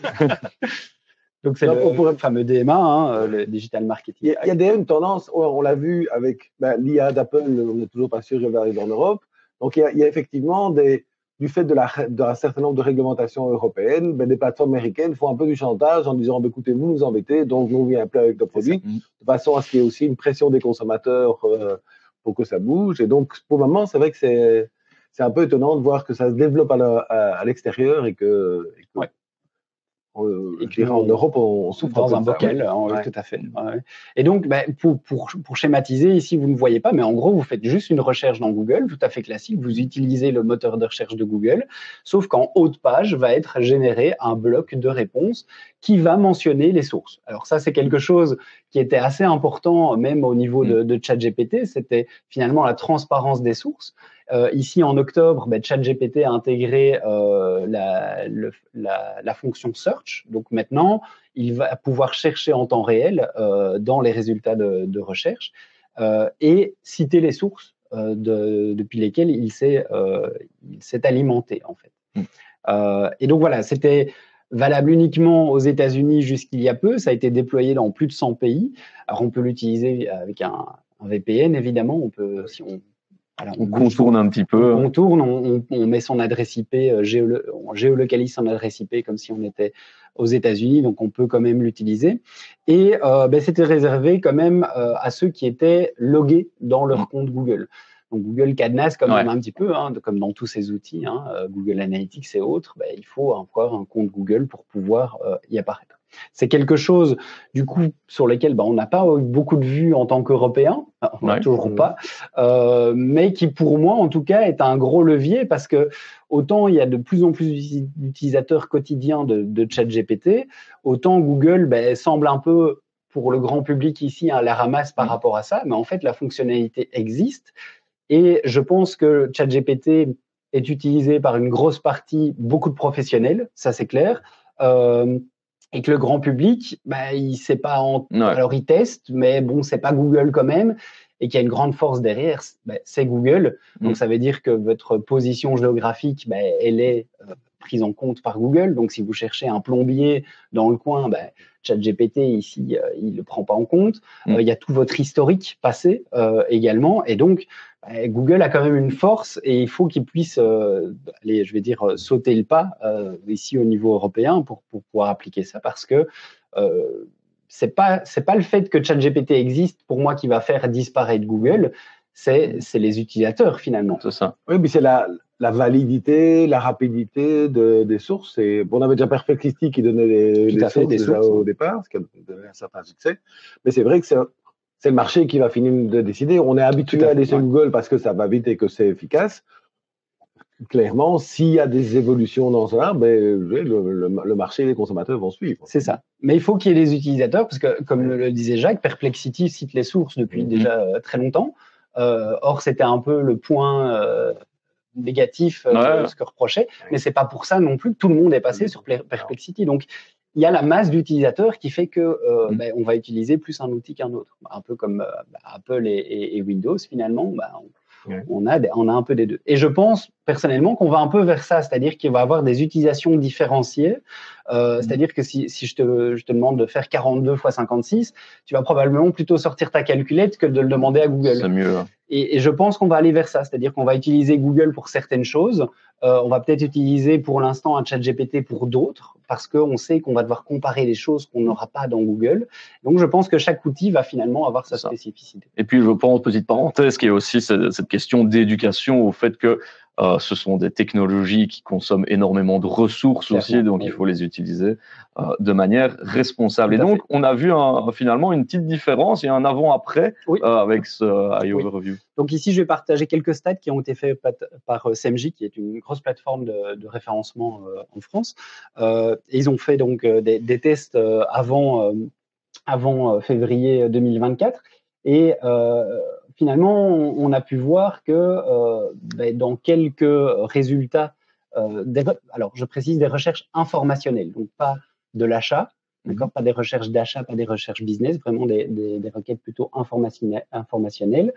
B: Donc c'est le fameux DMA, le digital marketing.
C: Il y a déjà une tendance, on l'a vu avec l'IA d'Apple, on n'est toujours pas sûr qu'elle va arriver en Europe. Donc il y a effectivement du fait d'un certain nombre de réglementations européennes, des plateformes américaines font un peu du chantage en disant écoutez, vous nous embêtez, donc nous on vient plus avec nos produits, de façon à ce qu'il y ait aussi une pression des consommateurs pour que ça bouge. Et donc, pour le moment, c'est vrai que c'est un peu étonnant de voir que ça se développe à l'extérieur et que en Europe, on souffre
B: dans un bocal. Oui, tout à fait. Ouais. Et donc, pour schématiser, ici, vous ne voyez pas, mais en gros, vous faites juste une recherche dans Google, tout à fait classique. Vous utilisez le moteur de recherche de Google, sauf qu'en haut de page va être généré un bloc de réponses qui va mentionner les sources. Alors ça, c'est quelque chose qui était assez important, même au niveau de ChatGPT. C'était finalement la transparence des sources. Ici, en octobre, ChatGPT a intégré la fonction search. Donc maintenant, il va pouvoir chercher en temps réel dans les résultats de recherche et citer les sources depuis lesquelles il s'est alimenté, en fait. Et donc voilà, c'était valable uniquement aux États-Unis jusqu'il y a peu. Ça a été déployé dans plus de 100 pays. Alors on peut l'utiliser avec un VPN, évidemment. On peut, si
A: on contourne un petit peu.
B: On contourne, on met son adresse IP, on géolocalise son adresse IP comme si on était aux États-Unis, donc on peut quand même l'utiliser. Et c'était réservé quand même à ceux qui étaient logués dans leur compte Google. Donc Google cadenasse quand même un petit peu, comme dans tous ces outils, Google Analytics et autres, il faut avoir un compte Google pour pouvoir y apparaître. C'est quelque chose, du coup, sur lequel on n'a pas beaucoup de vues en tant qu'Européens, toujours pas, mais qui, pour moi, en tout cas, est un gros levier parce que autant il y a de plus en plus d'utilisateurs quotidiens de ChatGPT, autant Google semble un peu, pour le grand public ici, à la ramasse par rapport à ça, mais en fait, la fonctionnalité existe. Et je pense que ChatGPT est utilisé par une grosse partie, beaucoup de professionnels, ça c'est clair, et que le grand public, il sait pas. Alors il teste, mais bon, c'est pas Google quand même, et qu'il y a une grande force derrière, c'est Google. Donc ça veut dire que votre position géographique, elle est prise en compte par Google. Donc si vous cherchez un plombier dans le coin, ChatGPT ici, il le prend pas en compte. Il y a tout votre historique passé également, et donc Google a quand même une force et il faut qu'il puisse sauter le pas ici au niveau européen pour pouvoir appliquer ça, parce que c'est pas le fait que ChatGPT existe pour moi qui va faire disparaître Google, c'est les utilisateurs finalement.
A: C'est ça.
C: Oui, mais c'est la validité, la rapidité des sources. Et on avait déjà Perplexity qui donnait des sources au départ, ce qui a donné un certain succès. Mais c'est vrai que c'est le marché qui va finir de décider. On est habitué à aller sur Google parce que ça va vite et que c'est efficace. Clairement, s'il y a des évolutions dans ça, le marché et les consommateurs vont suivre.
B: C'est ça. Mais il faut qu'il y ait des utilisateurs parce que, comme le disait Jacques, Perplexity cite les sources depuis déjà très longtemps. Or, c'était un peu le point négatif de ce que reprochait. Mais c'est pas pour ça non plus que tout le monde est passé sur Perplexity. Donc, il y a la masse d'utilisateurs qui fait que on va utiliser plus un outil qu'un autre. Un peu comme Apple et Windows, finalement, on a un peu des deux. Et je pense personnellement qu'on va un peu vers ça, c'est-à-dire qu'il va y avoir des utilisations différenciées. C'est-à-dire que si je te demande de faire 42 x 56, tu vas probablement plutôt sortir ta calculette que de le demander à Google.
A: C'est mieux.
B: Et je pense qu'on va aller vers ça, c'est-à-dire qu'on va utiliser Google pour certaines choses, on va peut-être utiliser pour l'instant un ChatGPT pour d'autres, parce qu'on sait qu'on va devoir comparer les choses qu'on n'aura pas dans Google. Donc je pense que chaque outil va finalement avoir sa spécificité.
A: Et puis je pense, petite parenthèse, qu'il y a aussi cette question d'éducation au fait que Ce sont des technologies qui consomment énormément de ressources aussi, donc il faut les utiliser de manière responsable. Et donc, on a vu finalement une petite différence et un avant-après avec ce AI Overview.
B: Donc ici, je vais partager quelques stats qui ont été faits par SEMJ, qui est une grosse plateforme de référencement en France. Et ils ont fait donc des tests avant février 2024. Et finalement, on a pu voir que dans quelques résultats, alors je précise des recherches informationnelles, donc pas de l'achat, d'accord, pas des recherches d'achat, pas des recherches business, vraiment des requêtes plutôt informationnelles.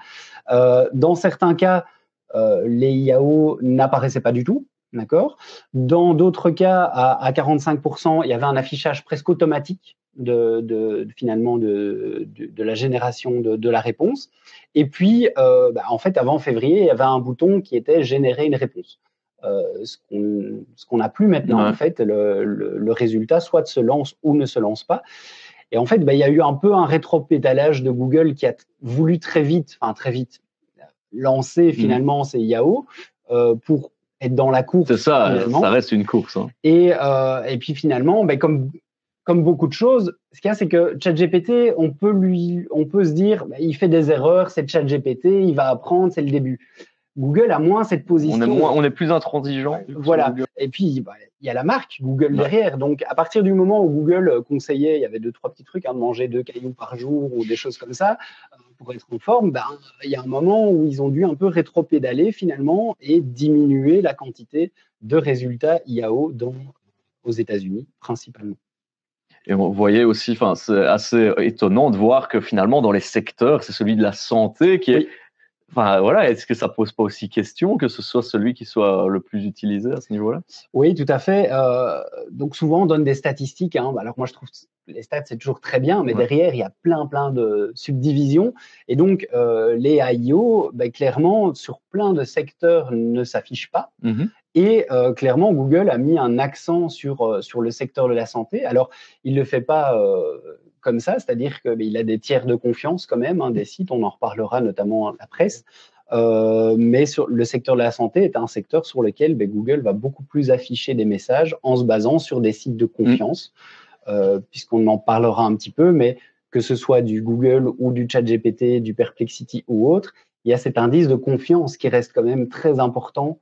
B: Dans certains cas, les IAO n'apparaissaient pas du tout. D'accord. Dans d'autres cas, à 45%, il y avait un affichage presque automatique finalement de la génération de la réponse. Et puis, en fait, avant février, il y avait un bouton qui était générer une réponse. Ce qu'on n'a plus maintenant, en fait, le résultat soit se lance ou ne se lance pas. Et en fait, il y a eu un peu un rétropédalage de Google qui a voulu très vite lancer finalement ces IAO pour être dans la course.
A: C'est ça, ça reste une course. Hein.
B: Et puis finalement, comme beaucoup de choses, ce qu'il y a, c'est que ChatGPT, on peut se dire, il fait des erreurs, c'est ChatGPT, il va apprendre, c'est le début. Google a moins cette position.
A: On est plus intransigeant.
B: Voilà. Et puis, il y a la marque Google derrière. Donc, à partir du moment où Google conseillait, il y avait 2-3 petits trucs, de manger 2 cailloux par jour ou des choses comme ça, pour être en forme, il y a un moment où ils ont dû un peu rétropédaler finalement et diminuer la quantité de résultats IAO aux États-Unis principalement.
A: Et vous voyez aussi, c'est assez étonnant de voir que finalement, dans les secteurs, c'est celui de la santé qui est. Enfin, voilà, est-ce que ça pose pas aussi question que ce soit celui qui soit le plus utilisé à ce niveau-là? Oui,
B: tout à fait. Donc souvent, on donne des statistiques. Alors moi, je trouve que les stats, c'est toujours très bien, mais derrière, il y a plein de subdivisions. Et donc, les AIO, clairement, sur plein de secteurs, ne s'affichent pas. Et clairement, Google a mis un accent sur le secteur de la santé. Alors, il ne le fait pas comme ça, c'est-à-dire qu'il a des tiers de confiance quand même, des sites, on en reparlera notamment la presse. Mais sur le secteur de la santé est un secteur sur lequel Google va beaucoup plus afficher des messages en se basant sur des sites de confiance, puisqu'on en parlera un petit peu, mais que ce soit du Google ou du ChatGPT, du Perplexity ou autre, il y a cet indice de confiance qui reste quand même très important.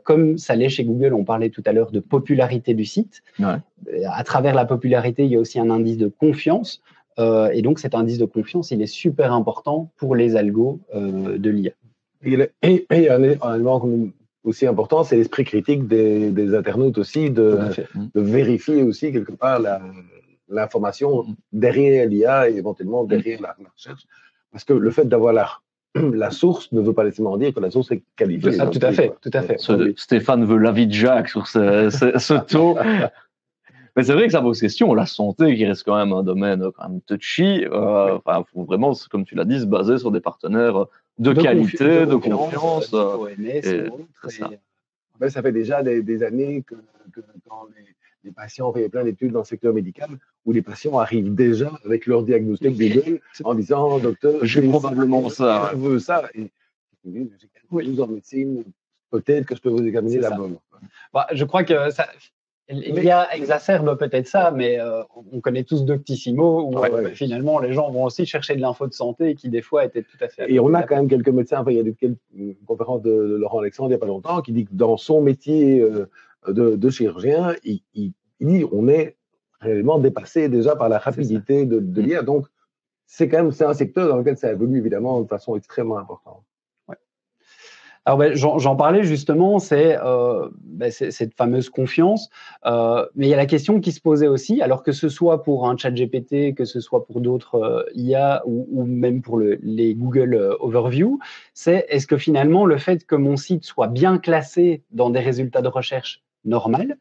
B: Comme ça l'est chez Google, on parlait tout à l'heure de popularité du site. À travers la popularité, il y a aussi un indice de confiance. Et donc, cet indice de confiance, il est super important pour les algos de l'IA.
C: Et un élément aussi important, c'est l'esprit critique des internautes aussi, de vérifier aussi quelque part l'information derrière l'IA et éventuellement derrière la recherche. Parce que le fait d'avoir la source ne veut pas nécessairement dire que la source est qualifiée.
B: Tout à fait.
A: Stéphane veut l'avis de Jacques sur ce taux. Mais c'est vrai que ça pose question. La santé, qui reste quand même un domaine quand même touchy, faut vraiment, comme tu l'as dit, se baser sur des partenaires de qualité, de confiance.
C: Ça fait déjà des années que quand les patients font plein d'études dans le secteur médical, où les patients arrivent déjà avec leur diagnostic Google en disant docteur,
A: j'ai probablement ça.
C: Je veux ça. Et j'ai 12 ans en médecine, peut-être que je peux vous examiner la bonne.
B: Je crois que ça. L'IA exacerbe peut-être ça, mais on connaît tous Doctissimo, où finalement les gens vont aussi chercher de l'info de santé qui des fois étaient tout à fait.
C: Et on a quand même quelques médecins. Il y a une conférence de Laurent Alexandre il n'y a pas longtemps qui dit que dans son métier de chirurgien, il dit on est réellement dépassé déjà par la rapidité de l'IA. Donc c'est un secteur dans lequel ça évolue évidemment de façon extrêmement importante.
B: Alors j'en parlais justement, c'est cette fameuse confiance, mais il y a la question qui se posait aussi, alors que ce soit pour un ChatGPT, que ce soit pour d'autres IA ou même pour les Google Overview, c'est est-ce que finalement le fait que mon site soit bien classé dans des résultats de recherche normales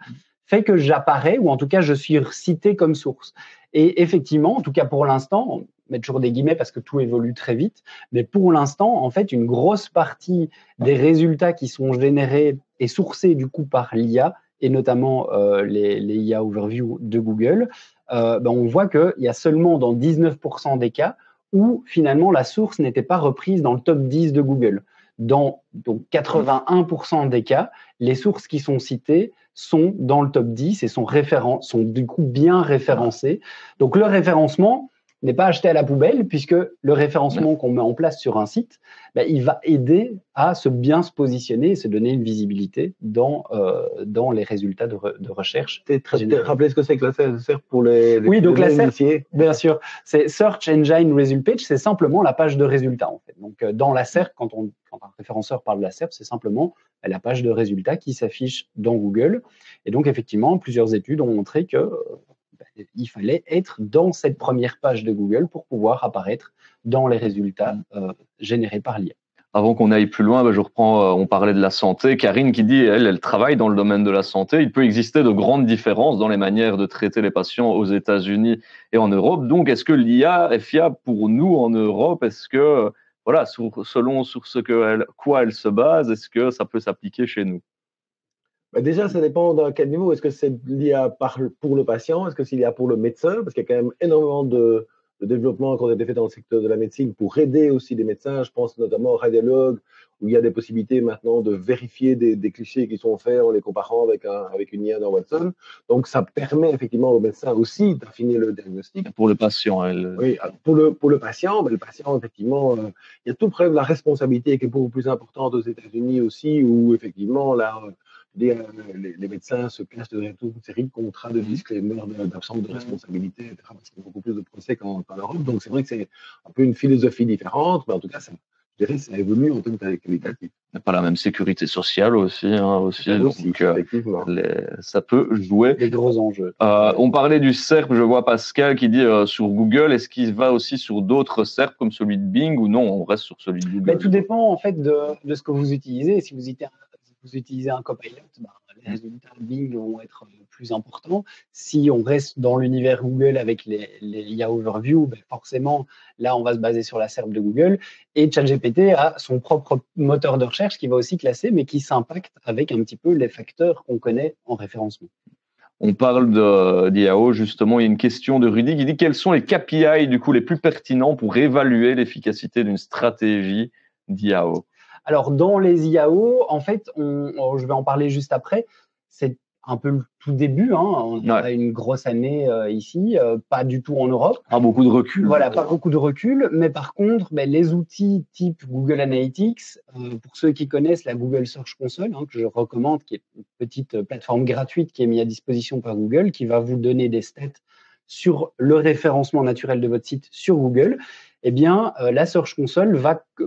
B: fait que j'apparais, ou en tout cas je suis cité comme source. Et effectivement, en tout cas pour l'instant, on met toujours des guillemets parce que tout évolue très vite, mais pour l'instant, en fait, une grosse partie des résultats qui sont générés et sourcés du coup par l'IA, et notamment les IA Overview de Google, on voit qu'il y a seulement dans 19% des cas où finalement la source n'était pas reprise dans le top 10 de Google. dans donc 81% des cas, les sources qui sont citées sont dans le top 10 et sont du coup bien référencées. Donc le référencement n'est pas acheté à la poubelle, puisque le référencement qu'on met en place sur un site, il va aider à bien se positionner et se donner une visibilité dans les résultats de recherche.
C: Rappelez ce que c'est que la SERP pour les
B: oui, donc la
C: SERP,
B: bien sûr, c'est Search Engine Result Page, c'est simplement la page de résultats en fait. Donc dans la SERP, quand un référenceur parle de la SERP, c'est simplement la page de résultats qui s'affiche dans Google. Et donc effectivement, plusieurs études ont montré que il fallait être dans cette première page de Google pour pouvoir apparaître dans les résultats générés par l'IA.
A: Avant qu'on aille plus loin, je reprends, on parlait de la santé. Karine qui dit, elle travaille dans le domaine de la santé. Il peut exister de grandes différences dans les manières de traiter les patients aux États-Unis et en Europe. Donc, est-ce que l'IA est fiable pour nous en Europe? Est-ce que, voilà, selon sur quoi elle se base, est-ce que ça peut s'appliquer chez nous?
C: Déjà, ça dépend à quel niveau. Est-ce que c'est l'IA pour le patient? Est-ce que c'est l'IA pour le médecin? Parce qu'il y a quand même énormément de développement qui ont été fait dans le secteur de la médecine pour aider aussi les médecins. Je pense notamment aux radiologues, où il y a des possibilités maintenant de vérifier des clichés qui sont faits en les comparant avec une IA dans Watson. Donc, ça permet effectivement aux médecins aussi d'affiner le diagnostic.
A: Pour le patient,
C: Oui, alors pour le patient, le patient, effectivement, il y a tout le problème de la responsabilité qui est beaucoup plus importante aux États-Unis aussi, où effectivement, là, les médecins se cachent derrière toute une série de contrats de disclaimer, d'absence de responsabilité, etc. Parce qu'il y a beaucoup plus de procès qu'en Europe. Donc, c'est vrai que c'est un peu une philosophie différente, mais en tout cas, je dirais que ça évolue en termes qualitatifs.
A: Il n'y a pas la même sécurité sociale aussi. Donc,
C: effectivement.
A: Ça peut jouer.
B: Des gros enjeux.
A: On parlait du SERP, je vois Pascal qui dit sur Google, est-ce qu'il va aussi sur d'autres SERP comme celui de Bing ou non, on reste sur celui de Google?
B: Tout dépend en fait de ce que vous utilisez. Si vous utilisez un copilot, les résultats Bing vont être plus importants. Si on reste dans l'univers Google avec les IA Overview, forcément, là, on va se baser sur la SERP de Google. Et ChatGPT a son propre moteur de recherche qui va aussi classer, mais qui s'impacte avec un petit peu les facteurs qu'on connaît en référencement.
A: On parle d'IAO, justement, il y a une question de Rudy qui dit quels sont les KPI du coup les plus pertinents pour évaluer l'efficacité d'une stratégie d'IAO?
B: Alors, dans les IAO, en fait, je vais en parler juste après, c'est un peu le tout début. On a une grosse année ici, pas du tout en Europe.
A: Pas beaucoup de recul.
B: Voilà, pas beaucoup de recul. Mais par contre, les outils type Google Analytics, pour ceux qui connaissent la Google Search Console, que je recommande, qui est une petite plateforme gratuite qui est mise à disposition par Google, qui va vous donner des stats sur le référencement naturel de votre site sur Google. Eh bien, la Search Console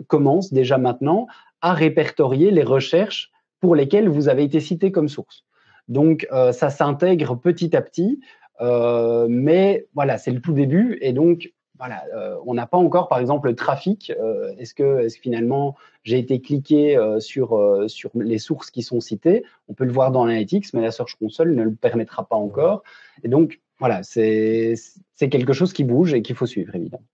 B: commence déjà maintenant à répertorier les recherches pour lesquelles vous avez été cité comme source. Donc, ça s'intègre petit à petit, mais voilà, c'est le tout début. Et donc, voilà, on n'a pas encore, par exemple, le trafic. Est-ce que finalement, j'ai été cliqué sur les sources qui sont citées? On peut le voir dans l'Analytics, mais la Search Console ne le permettra pas encore. Et donc, voilà, c'est quelque chose qui bouge et qu'il faut suivre, évidemment.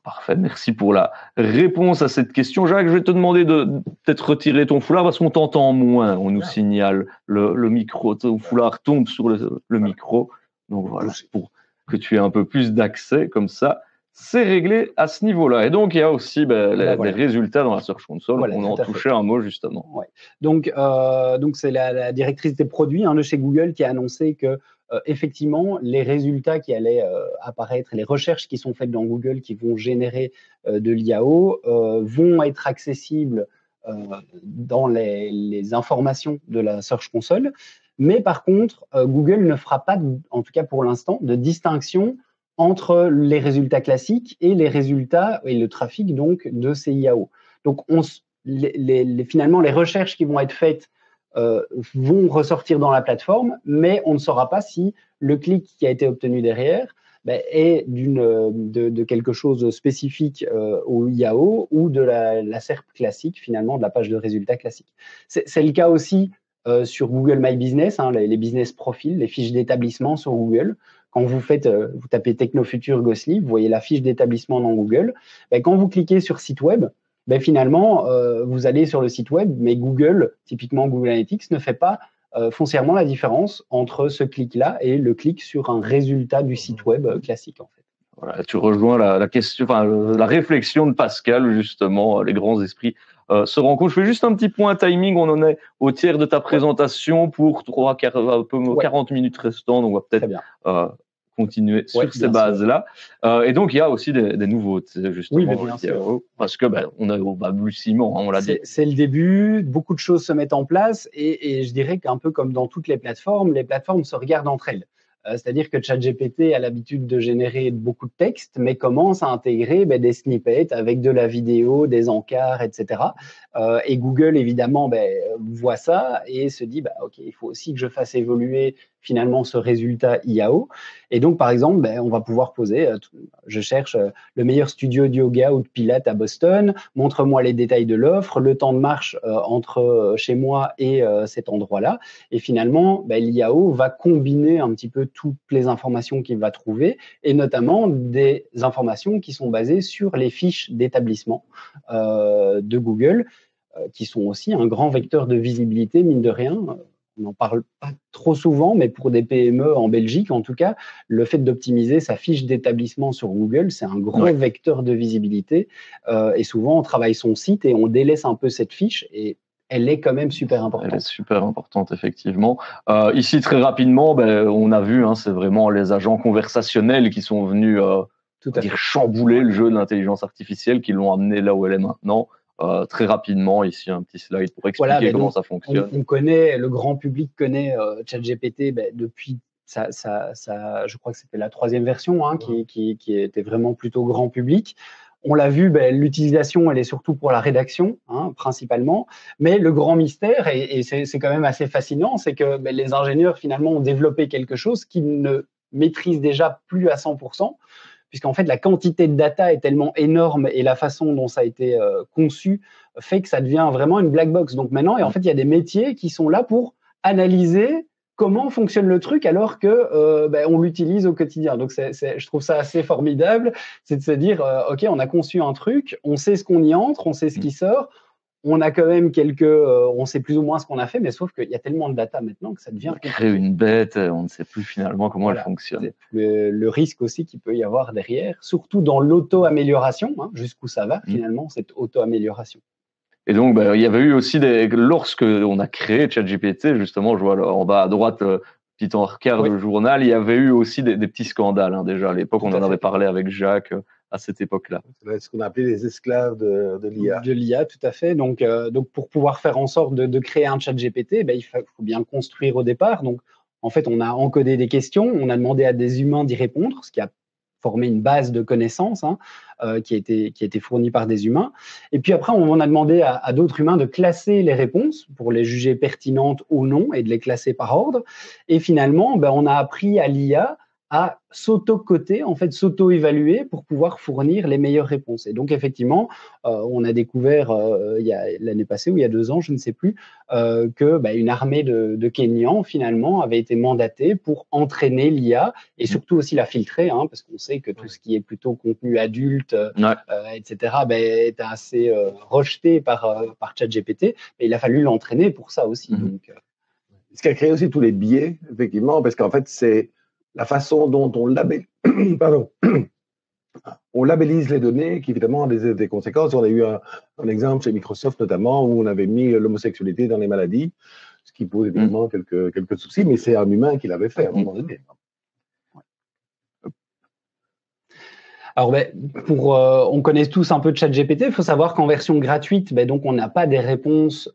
A: Parfait, merci pour la réponse à cette question. Jacques, je vais te demander de peut-être retirer ton foulard parce qu'on t'entend moins. On nous signale le micro, ton foulard tombe sur le micro. Donc voilà, pour que tu aies un peu plus d'accès, comme ça, c'est réglé à ce niveau-là. Et donc, il y a aussi les résultats dans la Search Console. Voilà, on en touchait un mot justement.
B: Ouais. Donc c'est la directrice des produits de chez Google qui a annoncé que effectivement, les résultats qui allaient apparaître, les recherches qui sont faites dans Google qui vont générer de l'IAO vont être accessibles dans les informations de la Search Console. Mais par contre, Google ne fera pas, en tout cas pour l'instant, de distinction entre les résultats classiques et les résultats et le trafic donc de ces IAO. Donc, finalement, les recherches qui vont être faites vont ressortir dans la plateforme, mais on ne saura pas si le clic qui a été obtenu derrière est de quelque chose spécifique au IAO ou de la SERP classique, finalement, de la page de résultats classique. C'est le cas aussi sur Google My Business, les business profils, les fiches d'établissement sur Google. Quand vous tapez Technofuture Gosli, vous voyez la fiche d'établissement dans Google. Quand vous cliquez sur site web, finalement, vous allez sur le site web, mais Google, typiquement Google Analytics, ne fait pas foncièrement la différence entre ce clic-là et le clic sur un résultat du site web classique, en fait.
A: Voilà, tu rejoins la question, enfin, la réflexion de Pascal, justement, les grands esprits se rencontrent. Je fais juste un petit point timing, on en est au tiers de ta présentation pour 40 minutes restantes, donc on va peut-être continuer sur ces bases-là. Et donc, il y a aussi des nouveautés, justement,
B: oui, bien sûr.
A: parce que on a au balbutiement, on l'a dit.
B: C'est le début, beaucoup de choses se mettent en place et je dirais qu'un peu comme dans toutes les plateformes se regardent entre elles. C'est-à-dire que ChatGPT a l'habitude de générer beaucoup de textes, mais commence à intégrer des snippets avec de la vidéo, des encarts, etc. Et Google, évidemment, voit ça et se dit, OK, il faut aussi que je fasse évoluer finalement ce résultat IAO. Et donc, par exemple, on va pouvoir poser, je cherche le meilleur studio de yoga ou de pilates à Boston, montre-moi les détails de l'offre, le temps de marche entre chez moi et cet endroit-là. Et finalement, l'IAO va combiner un petit peu toutes les informations qu'il va trouver, et notamment des informations qui sont basées sur les fiches d'établissement de Google, qui sont aussi un grand vecteur de visibilité, mine de rien. On n'en parle pas trop souvent, mais pour des PME en Belgique, en tout cas, le fait d'optimiser sa fiche d'établissement sur Google, c'est un gros vecteur de visibilité. Et souvent, on travaille son site et on délaisse un peu cette fiche. Et elle est quand même super importante.
A: Elle est super importante, effectivement. Ici, très rapidement, on a vu, c'est vraiment les agents conversationnels qui sont venus chambouler le jeu de l'intelligence artificielle, qui l'ont amené là où elle est maintenant. Très rapidement, ici, un petit slide pour expliquer comment ça fonctionne.
B: On connaît, le grand public connaît ChatGPT depuis ça, je crois que c'était la 3e version qui était vraiment plutôt grand public. On l'a vu, l'utilisation, elle est surtout pour la rédaction, principalement. Mais le grand mystère, et c'est quand même assez fascinant, c'est que les ingénieurs, finalement, ont développé quelque chose qu'ils ne maîtrisent déjà plus à 100%. Puisqu'en fait, la quantité de data est tellement énorme et la façon dont ça a été conçu fait que ça devient vraiment une black box. Donc maintenant, et en fait, il y a des métiers qui sont là pour analyser comment fonctionne le truc alors que on l'utilise au quotidien. Donc je trouve ça assez formidable, c'est de se dire, OK, on a conçu un truc, on sait ce qu'on y entre, on sait ce qui sort, on a quand même on sait plus ou moins ce qu'on a fait, mais sauf qu'il y a tellement de data maintenant que ça devient compliqué.
A: Créer une bête, on ne sait plus finalement comment elle fonctionne.
B: Le risque aussi qu'il peut y avoir derrière, surtout dans l'auto-amélioration, jusqu'où ça va finalement, cette auto-amélioration.
A: Et donc, il y avait eu aussi lorsque on a créé ChatGPT, justement, je vois en bas à droite, petit encart de journal, il y avait eu aussi des petits scandales, déjà à l'époque, on en avait parlé avec Jacques à cette époque-là.
C: C'est ce qu'on appelait les esclaves de l'IA.
B: De l'IA, tout à fait. Donc pour pouvoir faire en sorte de créer un ChatGPT, il faut bien le construire au départ. Donc, en fait, on a encodé des questions, on a demandé à des humains d'y répondre, ce qui a formé une base de connaissances qui a été fournie par des humains. Et puis après, on a demandé à d'autres humains de classer les réponses pour les juger pertinentes ou non et de les classer par ordre. Et finalement, on a appris à l'IA à s'auto-coter, en fait, s'auto-évaluer pour pouvoir fournir les meilleures réponses. Et donc, effectivement, on a découvert l'année passée ou il y a 2 ans, je ne sais plus, que une armée de Kenyans, finalement, avait été mandatée pour entraîner l'IA et surtout aussi la filtrer, parce qu'on sait que tout ce qui est plutôt contenu adulte, etc., est assez rejeté par ChatGPT. Mais il a fallu l'entraîner pour ça aussi. Donc,
C: ce qui a créé aussi tous les biais, effectivement, parce qu'en fait, c'est la façon dont on labellise les données qui évidemment a des conséquences. On a eu un exemple chez Microsoft notamment où on avait mis l'homosexualité dans les maladies, ce qui pose évidemment quelques soucis, mais c'est un humain qui l'avait fait à un moment donné.
B: Alors, on connaît tous un peu de ChatGPT. Il faut savoir qu'en version gratuite, donc on n'a pas des réponses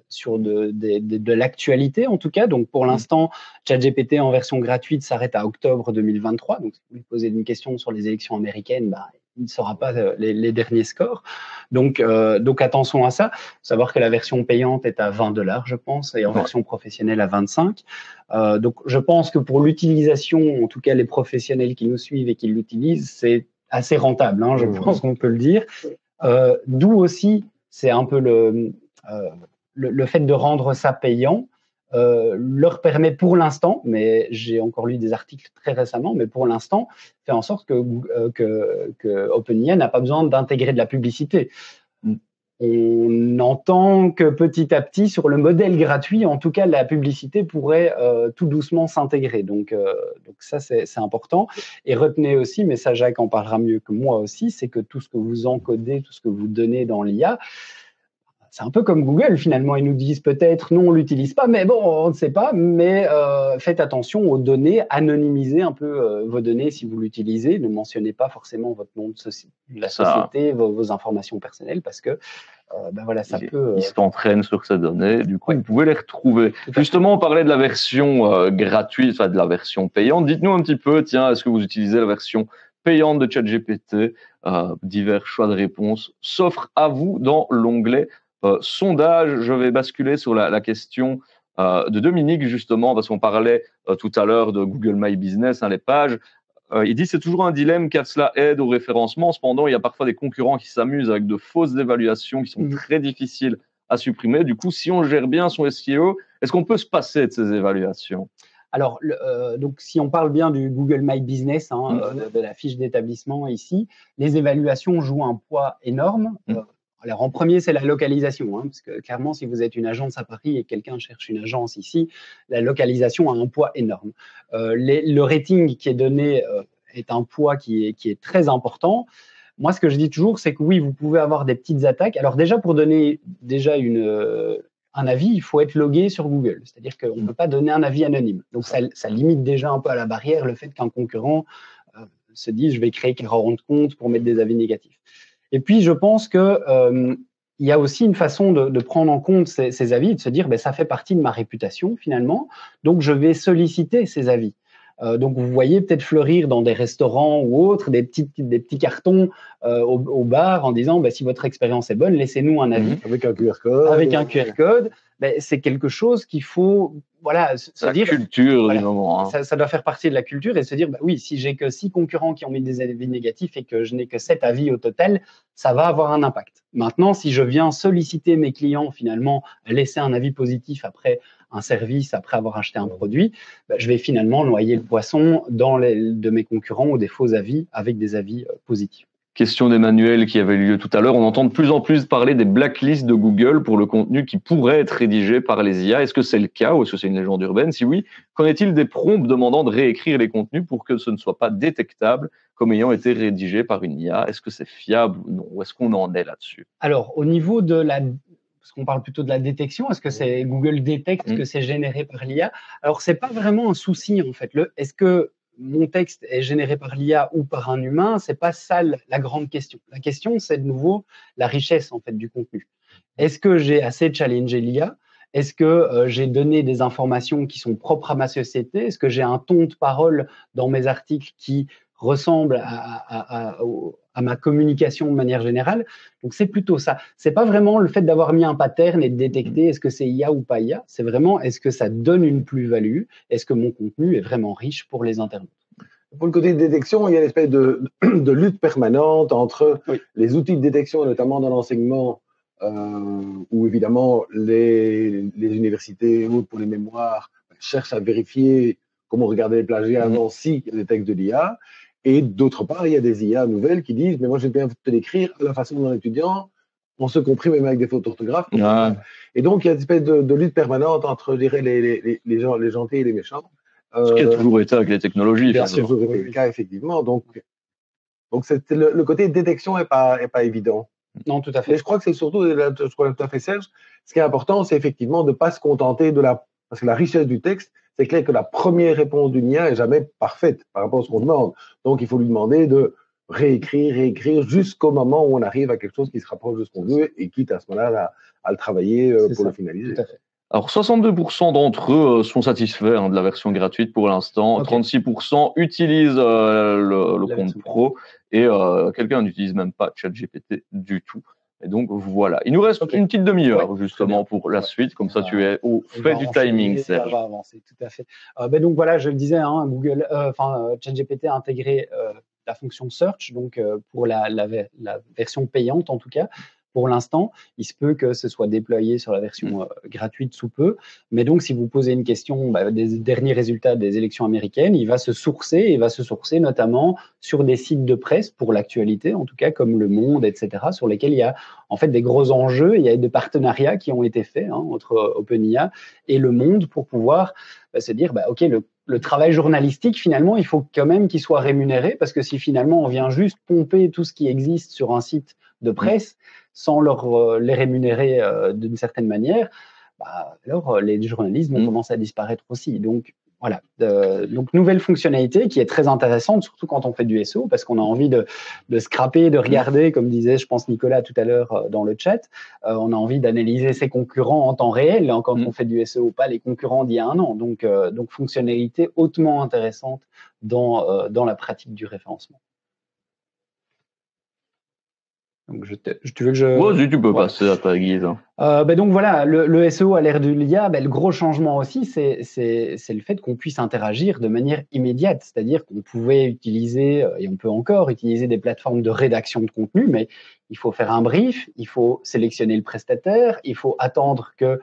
B: sur de l'actualité, en tout cas. Donc, pour l'instant, ChatGPT en version gratuite s'arrête à octobre 2023. Donc, si vous lui posez une question sur les élections américaines, il ne saura pas les derniers scores. Donc attention à ça. Il faut savoir que la version payante est à $20, je pense, et en version professionnelle à 25. Donc, je pense que pour l'utilisation, en tout cas les professionnels qui nous suivent et qui l'utilisent, c'est assez rentable. Je pense qu'on peut le dire. D'où aussi, c'est un peu le fait de rendre ça payant. Leur permet pour l'instant, mais j'ai encore lu des articles très récemment, mais pour l'instant, fait en sorte que OpenAI n'a pas besoin d'intégrer de la publicité. on entend que petit à petit, sur le modèle gratuit, en tout cas, la publicité pourrait tout doucement s'intégrer. Donc ça, c'est important. Et retenez aussi, mais ça, Jacques en parlera mieux que moi aussi, c'est que tout ce que vous encodez, tout ce que vous donnez dans l'IA, c'est un peu comme Google, finalement. Ils nous disent peut-être non, on l'utilise pas, mais bon, on ne sait pas. Mais faites attention aux données, anonymisez un peu vos données si vous l'utilisez. Ne mentionnez pas forcément votre nom de la société, vos informations personnelles, parce que voilà, ça peut.
A: Ils s'entraînent sur ces données. Du coup, vous pouvez les retrouver. Justement, on parlait de la version gratuite, enfin de la version payante. Dites-nous un petit peu, tiens, est-ce que vous utilisez la version payante de ChatGPT? Divers choix de réponses s'offrent à vous dans l'onglet sondage. Je vais basculer sur la question de Dominique, justement, parce qu'on parlait tout à l'heure de Google My Business, les pages. Il dit c'est toujours un dilemme car cela aide au référencement. Cependant, il y a parfois des concurrents qui s'amusent avec de fausses évaluations qui sont très difficiles à supprimer. Du coup, si on gère bien son SEO, est-ce qu'on peut se passer de ces évaluations?
B: Alors, donc, si on parle bien du Google My Business, de la fiche d'établissement ici, les évaluations jouent un poids énorme. Alors, en premier, c'est la localisation, parce que clairement, si vous êtes une agence à Paris et que quelqu'un cherche une agence ici, la localisation a un poids énorme. Le rating qui est donné est un poids qui est très important. Moi, ce que je dis toujours, c'est que oui, vous pouvez avoir des petites attaques. Alors déjà, pour donner un avis, il faut être logué sur Google. C'est-à-dire qu'on ne peut pas donner un avis anonyme. Donc, ça limite déjà un peu à la barrière le fait qu'un concurrent se dise « je vais créer 40 comptes pour mettre des avis négatifs ». Et puis, je pense qu'il y a aussi une façon de prendre en compte ces avis, de se dire ça fait partie de ma réputation finalement, donc je vais solliciter ces avis. Donc, vous voyez peut-être fleurir dans des restaurants ou autres des petits cartons au bar en disant si votre expérience est bonne, laissez-nous un avis.
C: Avec un QR code.
B: Avec un QR code. C'est quelque chose qu'il faut se dire.
A: La culture du moment.
B: Ça doit faire partie de la culture et se dire oui, si j'ai que 6 concurrents qui ont mis des avis négatifs et que je n'ai que 7 avis au total, ça va avoir un impact. Maintenant, si je viens solliciter mes clients finalement à laisser un avis positif après un service, après avoir acheté un produit, je vais finalement noyer le poisson de mes concurrents ou des faux avis avec des avis positifs.
A: Question d'Emmanuel qui avait eu lieu tout à l'heure. On entend de plus en plus parler des blacklists de Google pour le contenu qui pourrait être rédigé par les IA. Est-ce que c'est le cas ou est-ce que c'est une légende urbaine? Si oui, qu'en est-il des prompts demandant de réécrire les contenus pour que ce ne soit pas détectable comme ayant été rédigé par une IA? Est-ce que c'est fiable ou non? Où est-ce qu'on en est là-dessus?
B: Alors, au niveau de parce qu'on parle plutôt de la détection, est-ce que c'est Google détecte que c'est généré par l'IA? Alors, c'est pas vraiment un souci en fait. Est-ce que mon texte est généré par l'IA ou par un humain, c'est pas ça la grande question. La question, c'est de nouveau la richesse en fait du contenu. Est-ce que j'ai assez challengé l'IA? Est-ce que j'ai donné des informations qui sont propres à ma société? Est-ce que j'ai un ton de parole dans mes articles qui ressemble à ma communication de manière générale? Donc, c'est plutôt ça. C'est pas vraiment le fait d'avoir mis un pattern et de détecter est-ce que c'est IA ou pas IA. C'est vraiment est-ce que ça donne une plus-value? Est-ce que mon contenu est vraiment riche pour les internautes?
C: Pour le côté de détection, il y a une espèce de lutte permanente entre les outils de détection, notamment dans l'enseignement, où évidemment les universités ou pour les mémoires cherchent à vérifier comment regarder les plagiats avant s'il y a des textes de l'IA. Et d'autre part, il y a des IA nouvelles qui disent « mais moi, j'ai bien fait l'écrire à la façon d'un étudiant, on se compris même avec des fautes d'orthographe. » Et donc, il y a une espèce de lutte permanente entre, je dirais, les gentils et les méchants.
A: Ce qui a toujours été avec les technologies.
C: Bien sûr, c'est le cas, effectivement. Donc le côté détection n'est pas évident.
B: Non, tout à fait.
C: Mais je crois que c'est surtout, je crois tout à fait, Serge, ce qui est important, c'est effectivement de ne pas se contenter parce que la richesse du texte, c'est clair que la première réponse d'une IA n'est jamais parfaite par rapport à ce qu'on demande. Donc, il faut lui demander de réécrire jusqu'au moment où on arrive à quelque chose qui se rapproche de ce qu'on veut et quitte à ce moment-là à le travailler pour le finaliser.
B: Tout à fait.
A: Alors, 62% d'entre eux sont satisfaits de la version gratuite pour l'instant. 36% utilisent le compte pro et quelqu'un n'utilise même pas ChatGPT du tout. Et donc, voilà. Il nous reste une petite demi-heure, justement, pour la suite. Comme ça, tu es au fait du timing, Serge.
B: On va avancer, tout à fait. Donc, voilà, je le disais, ChatGPT a intégré la fonction Search, donc pour la version payante, en tout cas. pour l'instant. Il se peut que ce soit déployé sur la version gratuite sous peu. Mais donc, si vous posez une question des derniers résultats des élections américaines, il va se sourcer notamment sur des sites de presse pour l'actualité, en tout cas comme Le Monde, etc., sur lesquels il y a en fait des gros enjeux. Il y a des partenariats qui ont été faits entre OpenIA et Le Monde pour pouvoir se dire, OK, le travail journalistique, finalement, il faut quand même qu'il soit rémunéré, parce que si finalement on vient juste pomper tout ce qui existe sur un site de presse sans les rémunérer d'une certaine manière, alors les journalistes vont commencer à disparaître aussi. Donc voilà, donc nouvelle fonctionnalité qui est très intéressante, surtout quand on fait du SEO, parce qu'on a envie de scraper, de regarder, comme disait, je pense, Nicolas tout à l'heure dans le chat, on a envie d'analyser ses concurrents en temps réel, quand on fait du SEO, pas les concurrents d'il y a un an. Donc fonctionnalité hautement intéressante dans la pratique du référencement. Donc tu veux que je...
A: Vas-y, tu peux passer à ta guise.
B: Donc voilà, le SEO à l'ère de l'IA, le gros changement aussi, c'est le fait qu'on puisse interagir de manière immédiate. C'est-à-dire qu'on pouvait utiliser, et on peut encore utiliser des plateformes de rédaction de contenu, mais il faut faire un brief, il faut sélectionner le prestataire, il faut attendre que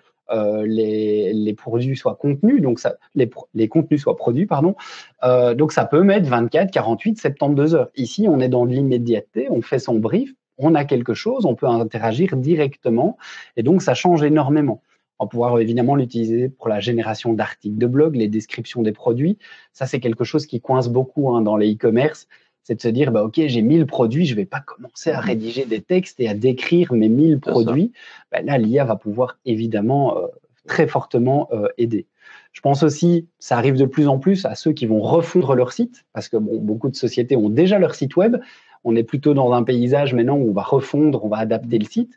B: les produits soient contenus, donc les contenus soient produits, pardon. Donc ça peut mettre 24, 48, 72 heures. Ici, on est dans de l'immédiateté, on fait son brief, on a quelque chose, on peut interagir directement, et donc ça change énormément. On va pouvoir évidemment l'utiliser pour la génération d'articles de blog, les descriptions des produits. Ça, c'est quelque chose qui coince beaucoup dans les e-commerce. C'est de se dire, OK, j'ai 1000 produits, je ne vais pas commencer à rédiger des textes et à décrire mes 1000 produits. Là, l'IA va pouvoir évidemment très fortement aider. Je pense aussi, ça arrive de plus en plus à ceux qui vont refondre leur site, parce que beaucoup de sociétés ont déjà leur site web. On est plutôt dans un paysage maintenant où on va refondre, on va adapter le site.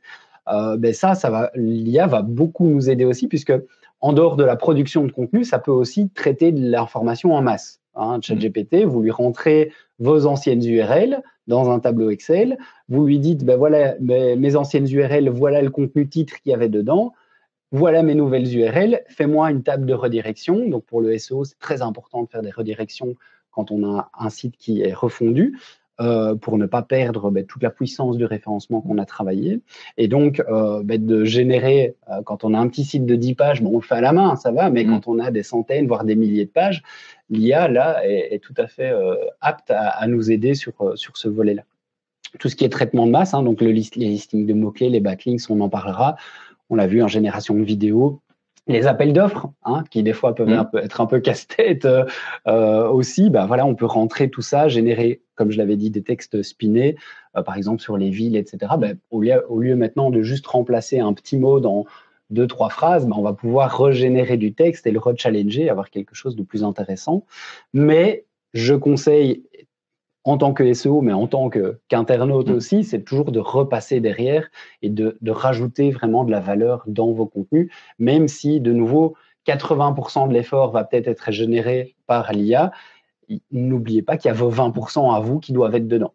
B: L'IA va beaucoup nous aider aussi, puisque en dehors de la production de contenu, ça peut aussi traiter de l'information en masse. ChatGPT, vous lui rentrez vos anciennes URL dans un tableau Excel, vous lui dites, voilà mes anciennes URL, voilà le contenu titre qu'il y avait dedans, voilà mes nouvelles URL, fais-moi une table de redirection. Donc pour le SEO, c'est très important de faire des redirections quand on a un site qui est refondu. Pour ne pas perdre toute la puissance du référencement qu'on a travaillé. Et donc, de générer, quand on a un petit site de 10 pages, on le fait à la main, ça va, mais quand on a des centaines, voire des milliers de pages, l'IA, là, est tout à fait apte à nous aider sur ce volet-là. Tout ce qui est traitement de masse, donc les listings de mots-clés, les backlinks, on en parlera. On l'a vu en génération de vidéos. Les appels d'offres, qui des fois peuvent être un peu casse-tête aussi, on peut rentrer tout ça, générer, comme je l'avais dit, des textes spinés, par exemple sur les villes, etc. Au lieu maintenant de juste remplacer un petit mot dans 2-3 phrases, on va pouvoir régénérer du texte et le rechallenger, avoir quelque chose de plus intéressant. Mais je conseille, en tant que SEO, mais en tant qu'internaute aussi, c'est toujours de repasser derrière et de rajouter vraiment de la valeur dans vos contenus, même si, de nouveau, 80% de l'effort va peut-être être généré par l'IA. N'oubliez pas qu'il y a vos 20% à vous qui doivent être dedans.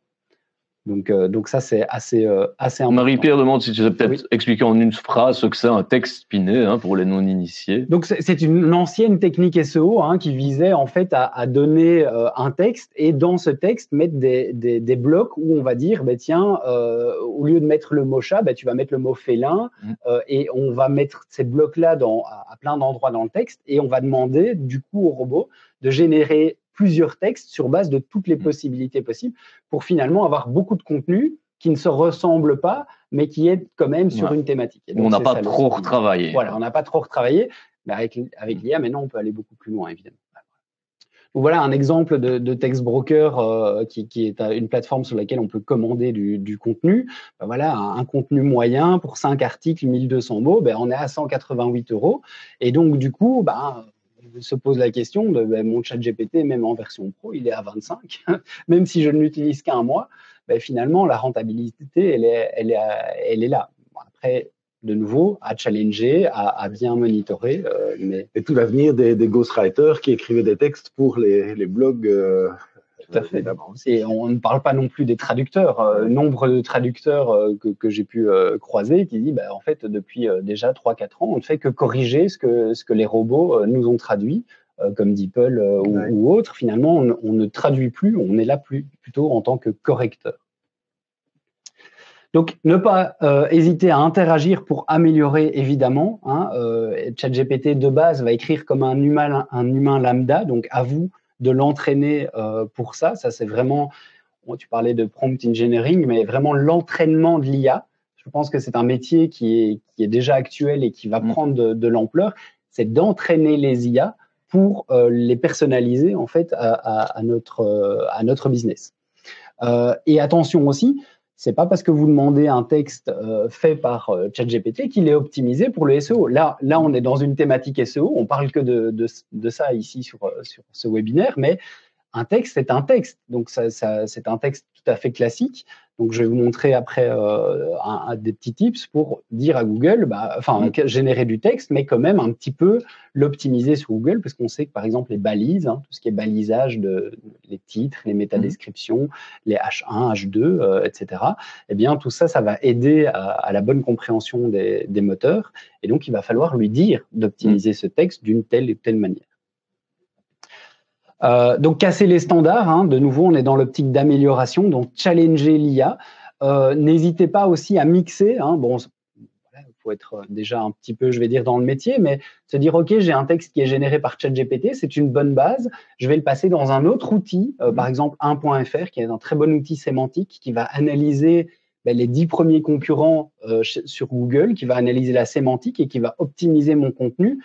B: Donc ça, c'est assez important.
A: Marie-Pierre demande si tu sais peut-être expliquer en une phrase ce que c'est un texte spiné pour les non-initiés.
B: Donc c'est une ancienne technique SEO qui visait en fait à donner un texte, et dans ce texte mettre des blocs où on va dire tiens, au lieu de mettre le mot chat, tu vas mettre le mot félin, et on va mettre ces blocs-là à plein d'endroits dans le texte, et on va demander du coup au robot de générer plusieurs textes sur base de toutes les possibilités possibles pour finalement avoir beaucoup de contenu qui ne se ressemble pas, mais qui est quand même sur une thématique.
A: Et donc, on n'a pas trop retravaillé.
B: Voilà, on n'a pas trop retravaillé, mais avec l'IA, maintenant, on peut aller beaucoup plus loin, évidemment. Donc, voilà un exemple de Text Broker qui est une plateforme sur laquelle on peut commander du contenu. Voilà, un contenu moyen pour 5 articles, 1200 mots, on est à 188 €. Et donc, du coup, se pose la question de mon ChatGPT, même en version pro, il est à 25, même si je ne l'utilise qu'un mois. Finalement, la rentabilité, elle est là. Après, de nouveau, à challenger, à bien monitorer.
C: Et tout l'avenir des ghostwriters qui écrivaient des textes pour les blogs.
B: Tout à fait. Et on ne parle pas non plus des traducteurs. Nombre de traducteurs que j'ai pu croiser qui disent en fait, depuis déjà 3-4 ans, on ne fait que corriger ce que les robots nous ont traduit, comme DeepL ou autres. Finalement, on ne traduit plus, on est là plutôt en tant que correcteur. Donc, ne pas hésiter à interagir pour améliorer, évidemment. ChatGPT, de base, va écrire comme un humain lambda, donc à vous de l'entraîner pour ça. Ça, c'est vraiment, tu parlais de prompt engineering, mais vraiment l'entraînement de l'IA. Je pense que c'est un métier qui est déjà actuel et qui va prendre de l'ampleur. C'est d'entraîner les IA pour les personnaliser, en fait, à notre business. Et attention aussi, c'est pas parce que vous demandez un texte fait par ChatGPT qu'il est optimisé pour le SEO. Là, on est dans une thématique SEO. On parle que de ça ici sur ce webinaire, mais un texte, c'est un texte. Donc, c'est un texte tout à fait classique. Donc, je vais vous montrer après des petits tips pour dire à Google, générer du texte, mais quand même un petit peu l'optimiser sur Google, parce qu'on sait que, par exemple, les balises, tout ce qui est balisage les titres, les métadescriptions, les H1, H2, etc., eh bien, tout ça, ça va aider à la bonne compréhension des moteurs. Et donc, il va falloir lui dire d'optimiser ce texte d'une telle et telle manière. Donc, casser les standards, de nouveau, on est dans l'optique d'amélioration, donc challenger l'IA. N'hésitez pas aussi à mixer. Il faut être déjà un petit peu, je vais dire, dans le métier, mais se dire, OK, j'ai un texte qui est généré par ChatGPT, c'est une bonne base, je vais le passer dans un autre outil, par exemple 1.fr, qui est un très bon outil sémantique qui va analyser les 10 premiers concurrents sur Google, qui va analyser la sémantique et qui va optimiser mon contenu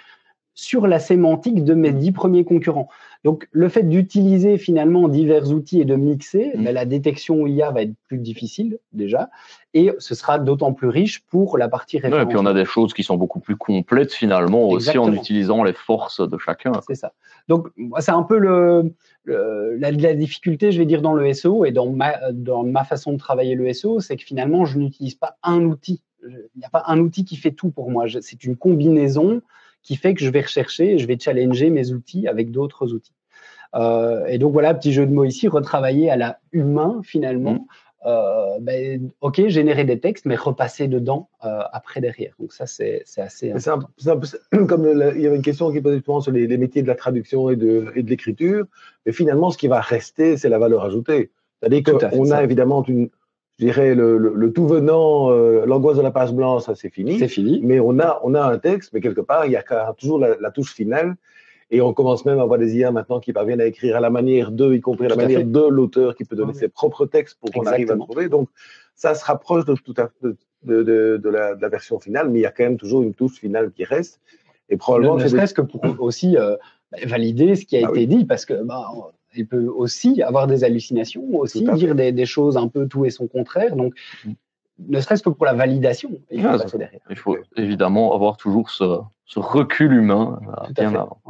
B: sur la sémantique de mes 10 premiers concurrents. Donc, le fait d'utiliser finalement divers outils et de mixer, la détection IA va être plus difficile déjà, et ce sera d'autant plus riche pour la partie référentielle.
A: Et puis, on a des choses qui sont beaucoup plus complètes finalement. Exactement. Aussi en utilisant les forces de chacun.
B: C'est ça. Donc, c'est un peu la difficulté, je vais dire, dans le SEO et dans ma façon de travailler le SEO, c'est que finalement, je n'utilise pas un outil. Il n'y a pas un outil qui fait tout pour moi. C'est une combinaison qui fait que je vais rechercher, je vais challenger mes outils avec d'autres outils. Et donc voilà, petit jeu de mots ici, retravailler à la humain finalement. OK, générer des textes, mais repasser dedans après derrière. Donc ça, c'est assez important.
C: C'est un peu comme il y avait une question qui posait souvent sur les métiers de la traduction et de l'écriture. Mais finalement, ce qui va rester, c'est la valeur ajoutée. C'est-à-dire qu'on a évidemment je dirais le tout venant, l'angoisse de la page blanche, ça c'est fini.
B: C'est fini.
C: Mais on a un texte, mais quelque part, il y a toujours la touche finale. Et on commence même à avoir des IA maintenant qui parviennent à écrire à la manière de, y compris à la manière de l'auteur qui peut donner ses propres textes pour qu'on arrive à le trouver. Donc, ça se rapproche de la version finale, mais il y a quand même toujours une touche finale qui reste. Et probablement
B: ne serait-ce que pour aussi valider ce qui a été dit, parce que il peut aussi avoir des hallucinations, aussi dire des choses un peu tout et son contraire. Donc, ne serait-ce que pour la validation, il faut passer derrière.
A: Il faut évidemment avoir toujours ce recul humain bien avant.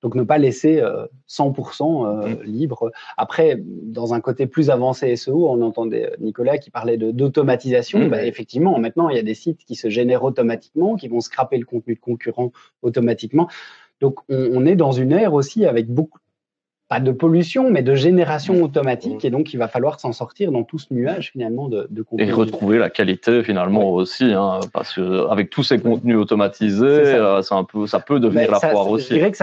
B: Donc, ne pas laisser 100% libre. Après, dans un côté plus avancé SEO, on entendait Nicolas qui parlait d'automatisation. Effectivement, maintenant, il y a des sites qui se génèrent automatiquement, qui vont scraper le contenu de concurrents automatiquement. Donc, on est dans une ère aussi avec beaucoup, pas de pollution, mais de génération automatique. Et donc, il va falloir s'en sortir dans tout ce nuage, finalement, de contenu.
A: Et retrouver la qualité, finalement, aussi. Parce qu'avec tous ces contenus automatisés, ça peut devenir la foire aussi.
B: Je dirais que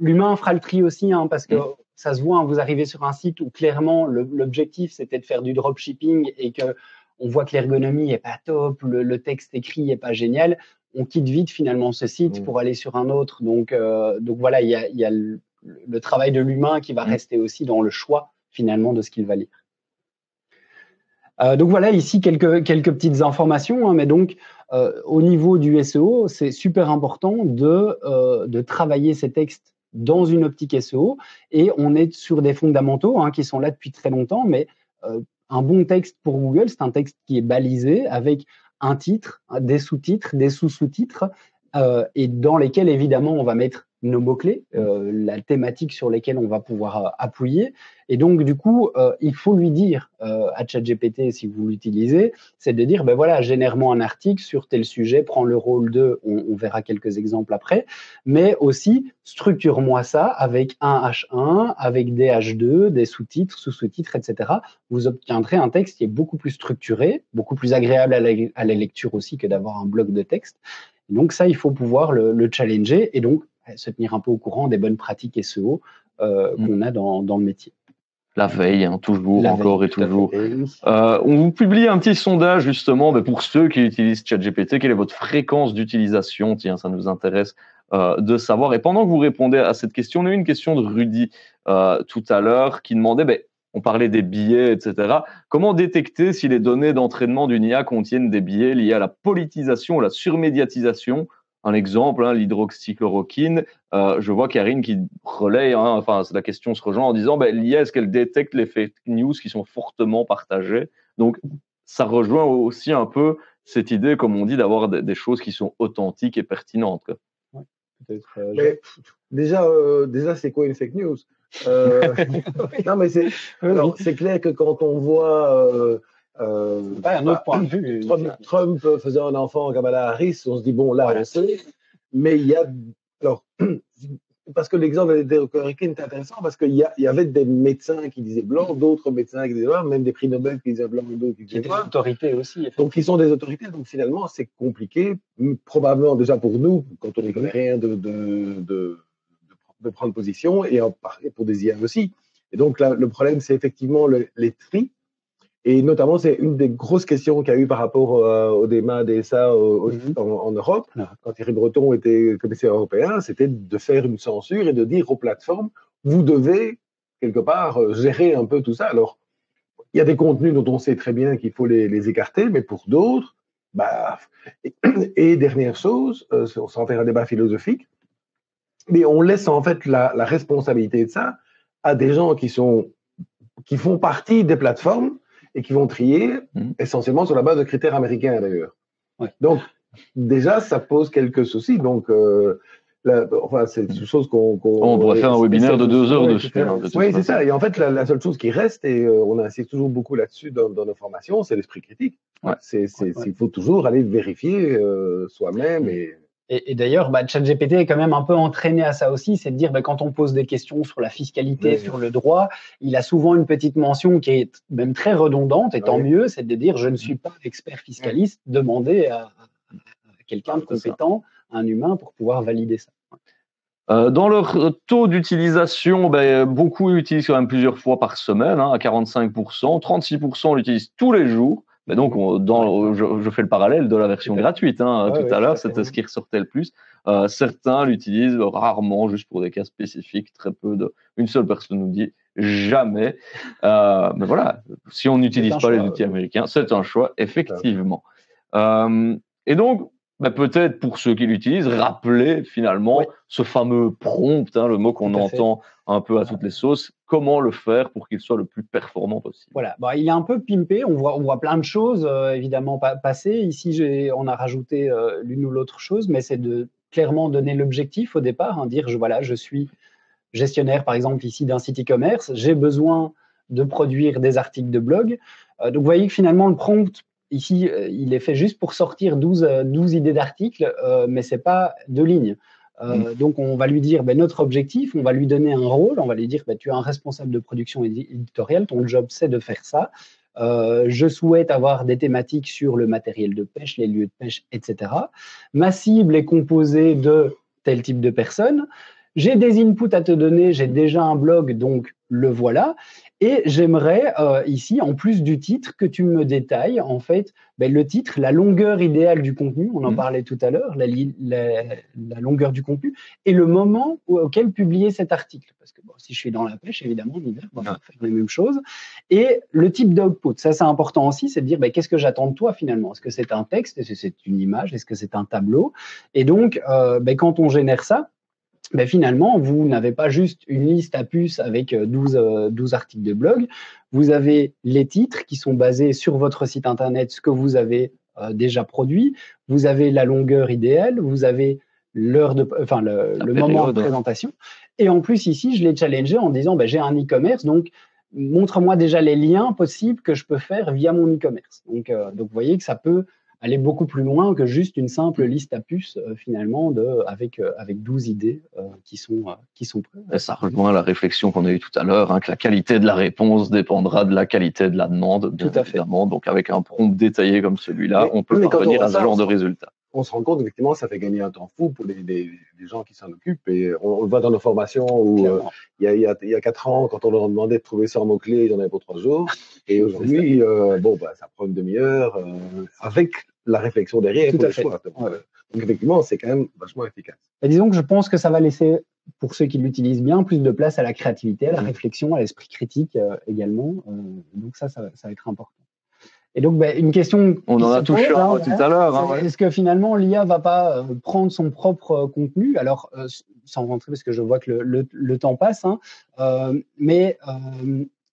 B: l'humain fera le tri aussi, parce que ça se voit, vous arrivez sur un site où clairement, l'objectif, c'était de faire du dropshipping et qu'on voit que l'ergonomie n'est pas top, le texte écrit n'est pas génial. On quitte vite, finalement, ce site pour aller sur un autre. Donc voilà, il y a le travail de l'humain qui va rester aussi dans le choix finalement de ce qu'il va lire. Donc voilà, ici quelques petites informations, mais donc au niveau du SEO, c'est super important de travailler ces textes dans une optique SEO, et on est sur des fondamentaux qui sont là depuis très longtemps, mais un bon texte pour Google, c'est un texte qui est balisé avec un titre, des sous-titres, des sous-sous-titres, et dans lesquels évidemment on va mettre nos mots-clés, la thématique sur lesquelles on va pouvoir appuyer. Et donc, du coup, il faut lui dire à ChatGPT, si vous l'utilisez, c'est de dire, voilà, génère-moi un article sur tel sujet, prends le rôle de, on verra quelques exemples après, mais aussi, structure-moi ça avec un H1, avec des H2, des sous-titres, sous-sous-titres, etc. Vous obtiendrez un texte qui est beaucoup plus structuré, beaucoup plus agréable à la lecture aussi que d'avoir un bloc de texte. Et donc, ça, il faut pouvoir le challenger et donc se tenir un peu au courant des bonnes pratiques SEO qu'on a dans le métier.
A: La veille, hein, toujours,
B: La
A: encore
B: veille,
A: et toujours.
C: Et
A: On vous publie un petit sondage justement pour ceux qui utilisent ChatGPT. Quelle est votre fréquence d'utilisation? Tiens, ça nous intéresse de savoir. Et pendant que vous répondez à cette question, on a eu une question de Rudy tout à l'heure qui demandait, on parlait des biais, etc. Comment détecter si les données d'entraînement d'une IA contiennent des biais liés à la politisation ou la surmédiatisation? Un exemple, l'hydroxychloroquine. Je vois Karine qui relaye, la question se rejoint en disant l'IA, est-ce qu'elle détecte les fake news qui sont fortement partagées? Donc, ça rejoint aussi un peu cette idée, comme on dit, d'avoir des choses qui sont authentiques et pertinentes. Quoi.
B: Ouais, peut-être,
C: mais, déjà, c'est quoi une fake news? Non, mais c'est clair que quand on voit
B: un autre point de vue.
C: Trump faisait un enfant à Kamala Harris, on se dit, bon, là, on sait. Mais il y a. Alors, parce que l'exemple de l'hydroxychloroquine est intéressant, parce qu'il y avait des médecins qui disaient blanc, d'autres médecins qui disaient noir, même des prix Nobel qui disaient blanc, d'autres qui disaient noir.
B: Des autorités aussi.
C: Donc, ils sont des autorités. Donc, finalement, c'est compliqué, probablement déjà pour nous, quand on n'y connaît rien, de prendre position, et pour des IA aussi. Et donc, là, le problème, c'est effectivement les tri. Et notamment, c'est une des grosses questions qu'il y a eu par rapport au débat DSA en Europe. Quand Thierry Breton était commissaire européen, c'était de faire une censure et de dire aux plateformes, vous devez, quelque part, gérer un peu tout ça. Alors, il y a des contenus dont on sait très bien qu'il faut les écarter, mais pour d'autres, et dernière chose, sans faire un débat philosophique, mais on laisse en fait la responsabilité de ça à des gens qui font partie des plateformes et qui vont trier essentiellement sur la base de critères américains d'ailleurs.
B: Ouais.
C: Donc déjà, ça pose quelques soucis. Donc c'est une chose qu'on
A: on pourrait faire un webinaire de 2 heures dessus.
C: Oui, c'est ça. Et en fait, la seule chose qui reste, et on insiste toujours beaucoup là-dessus dans nos formations, c'est l'esprit critique.
A: Ouais.
C: Il faut toujours aller vérifier soi-même
B: Et d'ailleurs, ChatGPT est quand même un peu entraîné à ça aussi, c'est de dire quand on pose des questions sur la fiscalité, sur le droit, il a souvent une petite mention qui est même très redondante, et tant mieux, c'est de dire je ne suis pas expert fiscaliste, demandez à quelqu'un de compétent, un humain, pour pouvoir valider ça.
A: Dans leur taux d'utilisation, beaucoup utilisent quand même plusieurs fois par semaine, à 45%, 36% l'utilisent tous les jours. Mais donc, je fais le parallèle de la version gratuite. Tout à l'heure, c'était ce qui ressortait le plus. Certains l'utilisent rarement, juste pour des cas spécifiques, très peu. Une seule personne nous dit jamais. Mais voilà, si on n'utilise pas les outils américains, c'est un choix, effectivement. Et donc, peut-être pour ceux qui l'utilisent, rappeler finalement ce fameux prompt, le mot qu'on entend un peu à toutes les sauces, comment le faire pour qu'il soit le plus performant possible.
B: Voilà, il est un peu pimpé, on voit plein de choses évidemment passer. Ici, on a rajouté l'une ou l'autre chose, mais c'est de clairement donner l'objectif au départ, dire je suis gestionnaire par exemple ici d'un site e-commerce, j'ai besoin de produire des articles de blog. Donc vous voyez que finalement le prompt, ici, il est fait juste pour sortir 12 idées d'articles, mais ce n'est pas 2 lignes. Donc, on va lui dire notre objectif, on va lui donner un rôle, on va lui dire tu es un responsable de production éditoriale, ton job, c'est de faire ça. Je souhaite avoir des thématiques sur le matériel de pêche, les lieux de pêche, etc. Ma cible est composée de tel type de personnes. J'ai des inputs à te donner, j'ai déjà un blog, donc le voilà. Et j'aimerais ici, en plus du titre, que tu me détailles en fait le titre, la longueur idéale du contenu, on en parlait tout à l'heure, la longueur du contenu, et le moment auquel publier cet article. Parce que si je suis dans la pêche, évidemment, l'hiver, on va faire les mêmes choses. Et le type d'output, ça c'est important aussi, c'est de dire qu'est-ce que j'attends de toi finalement? Est-ce que c'est un texte? Est-ce que c'est une image? Est-ce que c'est un tableau? Et donc, quand on génère ça, finalement, vous n'avez pas juste une liste à puces avec 12 articles de blog. Vous avez les titres qui sont basés sur votre site internet, ce que vous avez déjà produit. Vous avez la longueur idéale. Vous avez le moment de présentation. Et en plus, ici, je l'ai challengé en disant j'ai un e-commerce, donc montre-moi déjà les liens possibles que je peux faire via mon e-commerce. Donc, vous voyez que ça peut aller beaucoup plus loin que juste une simple liste à puces finalement avec 12 idées qui sont prêtes.
A: Et ça rejoint la réflexion qu'on a eue tout à l'heure, que la qualité de la réponse dépendra de la qualité de la demande, bien évidemment. Donc avec un prompt détaillé comme celui-là, on peut parvenir à ce genre de résultat.
C: on se rend compte, effectivement, ça fait gagner un temps fou pour les gens qui s'en occupent. Et on le voit dans nos formations où il y a 4 ans, quand on leur demandait de trouver 100 mots-clés, ils en avaient pour 3 jours. Et aujourd'hui, ça prend une demi-heure avec la réflexion derrière pour le choix. Donc, effectivement, c'est quand même vachement efficace.
B: Et disons que je pense que ça va laisser, pour ceux qui l'utilisent bien, plus de place à la créativité, à la réflexion, à l'esprit critique également. Donc ça va être important. Et donc, une question.
A: On en a touché tout à l'heure.
B: Est-ce que finalement, l'IA va pas prendre son propre contenu? Alors, sans rentrer, parce que je vois que le temps passe,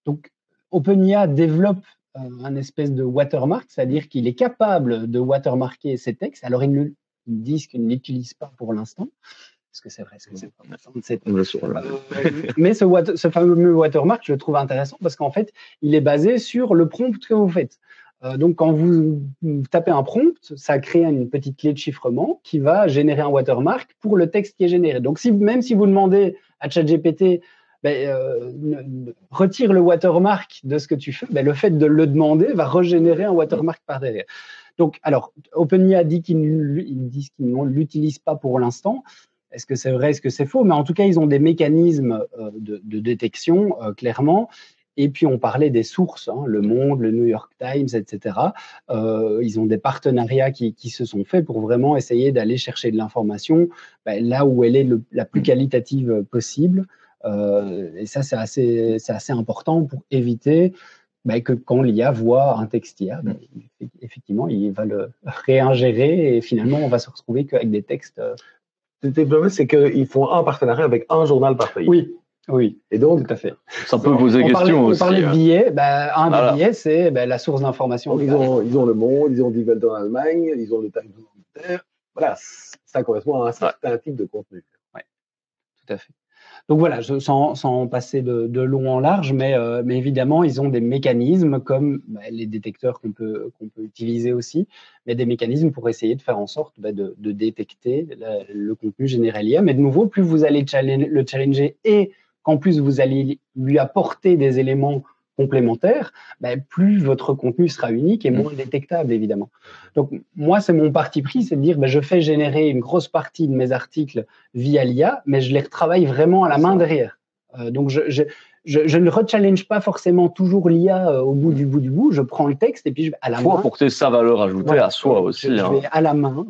B: donc, OpenIA développe un espèce de watermark, c'est-à-dire qu'il est capable de watermarker ses textes. Alors, ils disent qu'ils ne l'utilisent pas pour l'instant. Est-ce que c'est vrai? Est-ce que c'est pas? Mais ce fameux watermark, je le trouve intéressant parce qu'en fait, il est basé sur le prompt que vous faites. Donc, quand vous tapez un prompt, ça crée une petite clé de chiffrement qui va générer un watermark pour le texte qui est généré. Donc, même si vous demandez à ChatGPT, retire le watermark de ce que tu fais, le fait de le demander va régénérer un watermark par derrière. Donc, alors, OpenIA dit qu'ils ne l'utilisent pas pour l'instant. Est-ce que c'est vrai, est-ce que c'est faux? Mais en tout cas, ils ont des mécanismes de détection, clairement. Et puis, on parlait des sources, Le Monde, le New York Times, etc. Ils ont des partenariats qui se sont faits pour vraiment essayer d'aller chercher de l'information là où elle est la plus qualitative possible. Et ça, c'est assez important pour éviter que quand l'IA voit un texte IA, effectivement, il va le réingérer et finalement, on va se retrouver qu'avec des textes…
C: Le problème, c'est qu'ils font un partenariat avec un journal par pays.
B: Oui.
C: Et donc,
B: tout à fait.
A: Ça peut poser question aussi.
B: On parlait de billets. Des billets, c'est la source d'information.
C: Ils ont Le Monde, ils ont Die Welt en Allemagne, ils ont le Times en Angleterre. Voilà, ça correspond à un certain type de contenu.
B: Oui, tout à fait. Donc voilà, sans passer de long en large, mais évidemment, ils ont des mécanismes comme les détecteurs qu'on peut utiliser aussi, mais des mécanismes pour essayer de faire en sorte de détecter le contenu généré IA. Mais de nouveau, plus vous allez le challenger et qu'en plus vous allez lui apporter des éléments complémentaires, plus votre contenu sera unique et moins détectable, évidemment. Donc, moi, c'est mon parti pris, c'est de dire, je fais générer une grosse partie de mes articles via l'IA, mais je les retravaille vraiment à la main derrière. Donc, je ne rechallenge pas forcément toujours l'IA au bout du bout. Je prends le texte et puis je vais à la main.
A: Il faut apporter sa valeur ajoutée à soi aussi.
B: Je vais à la main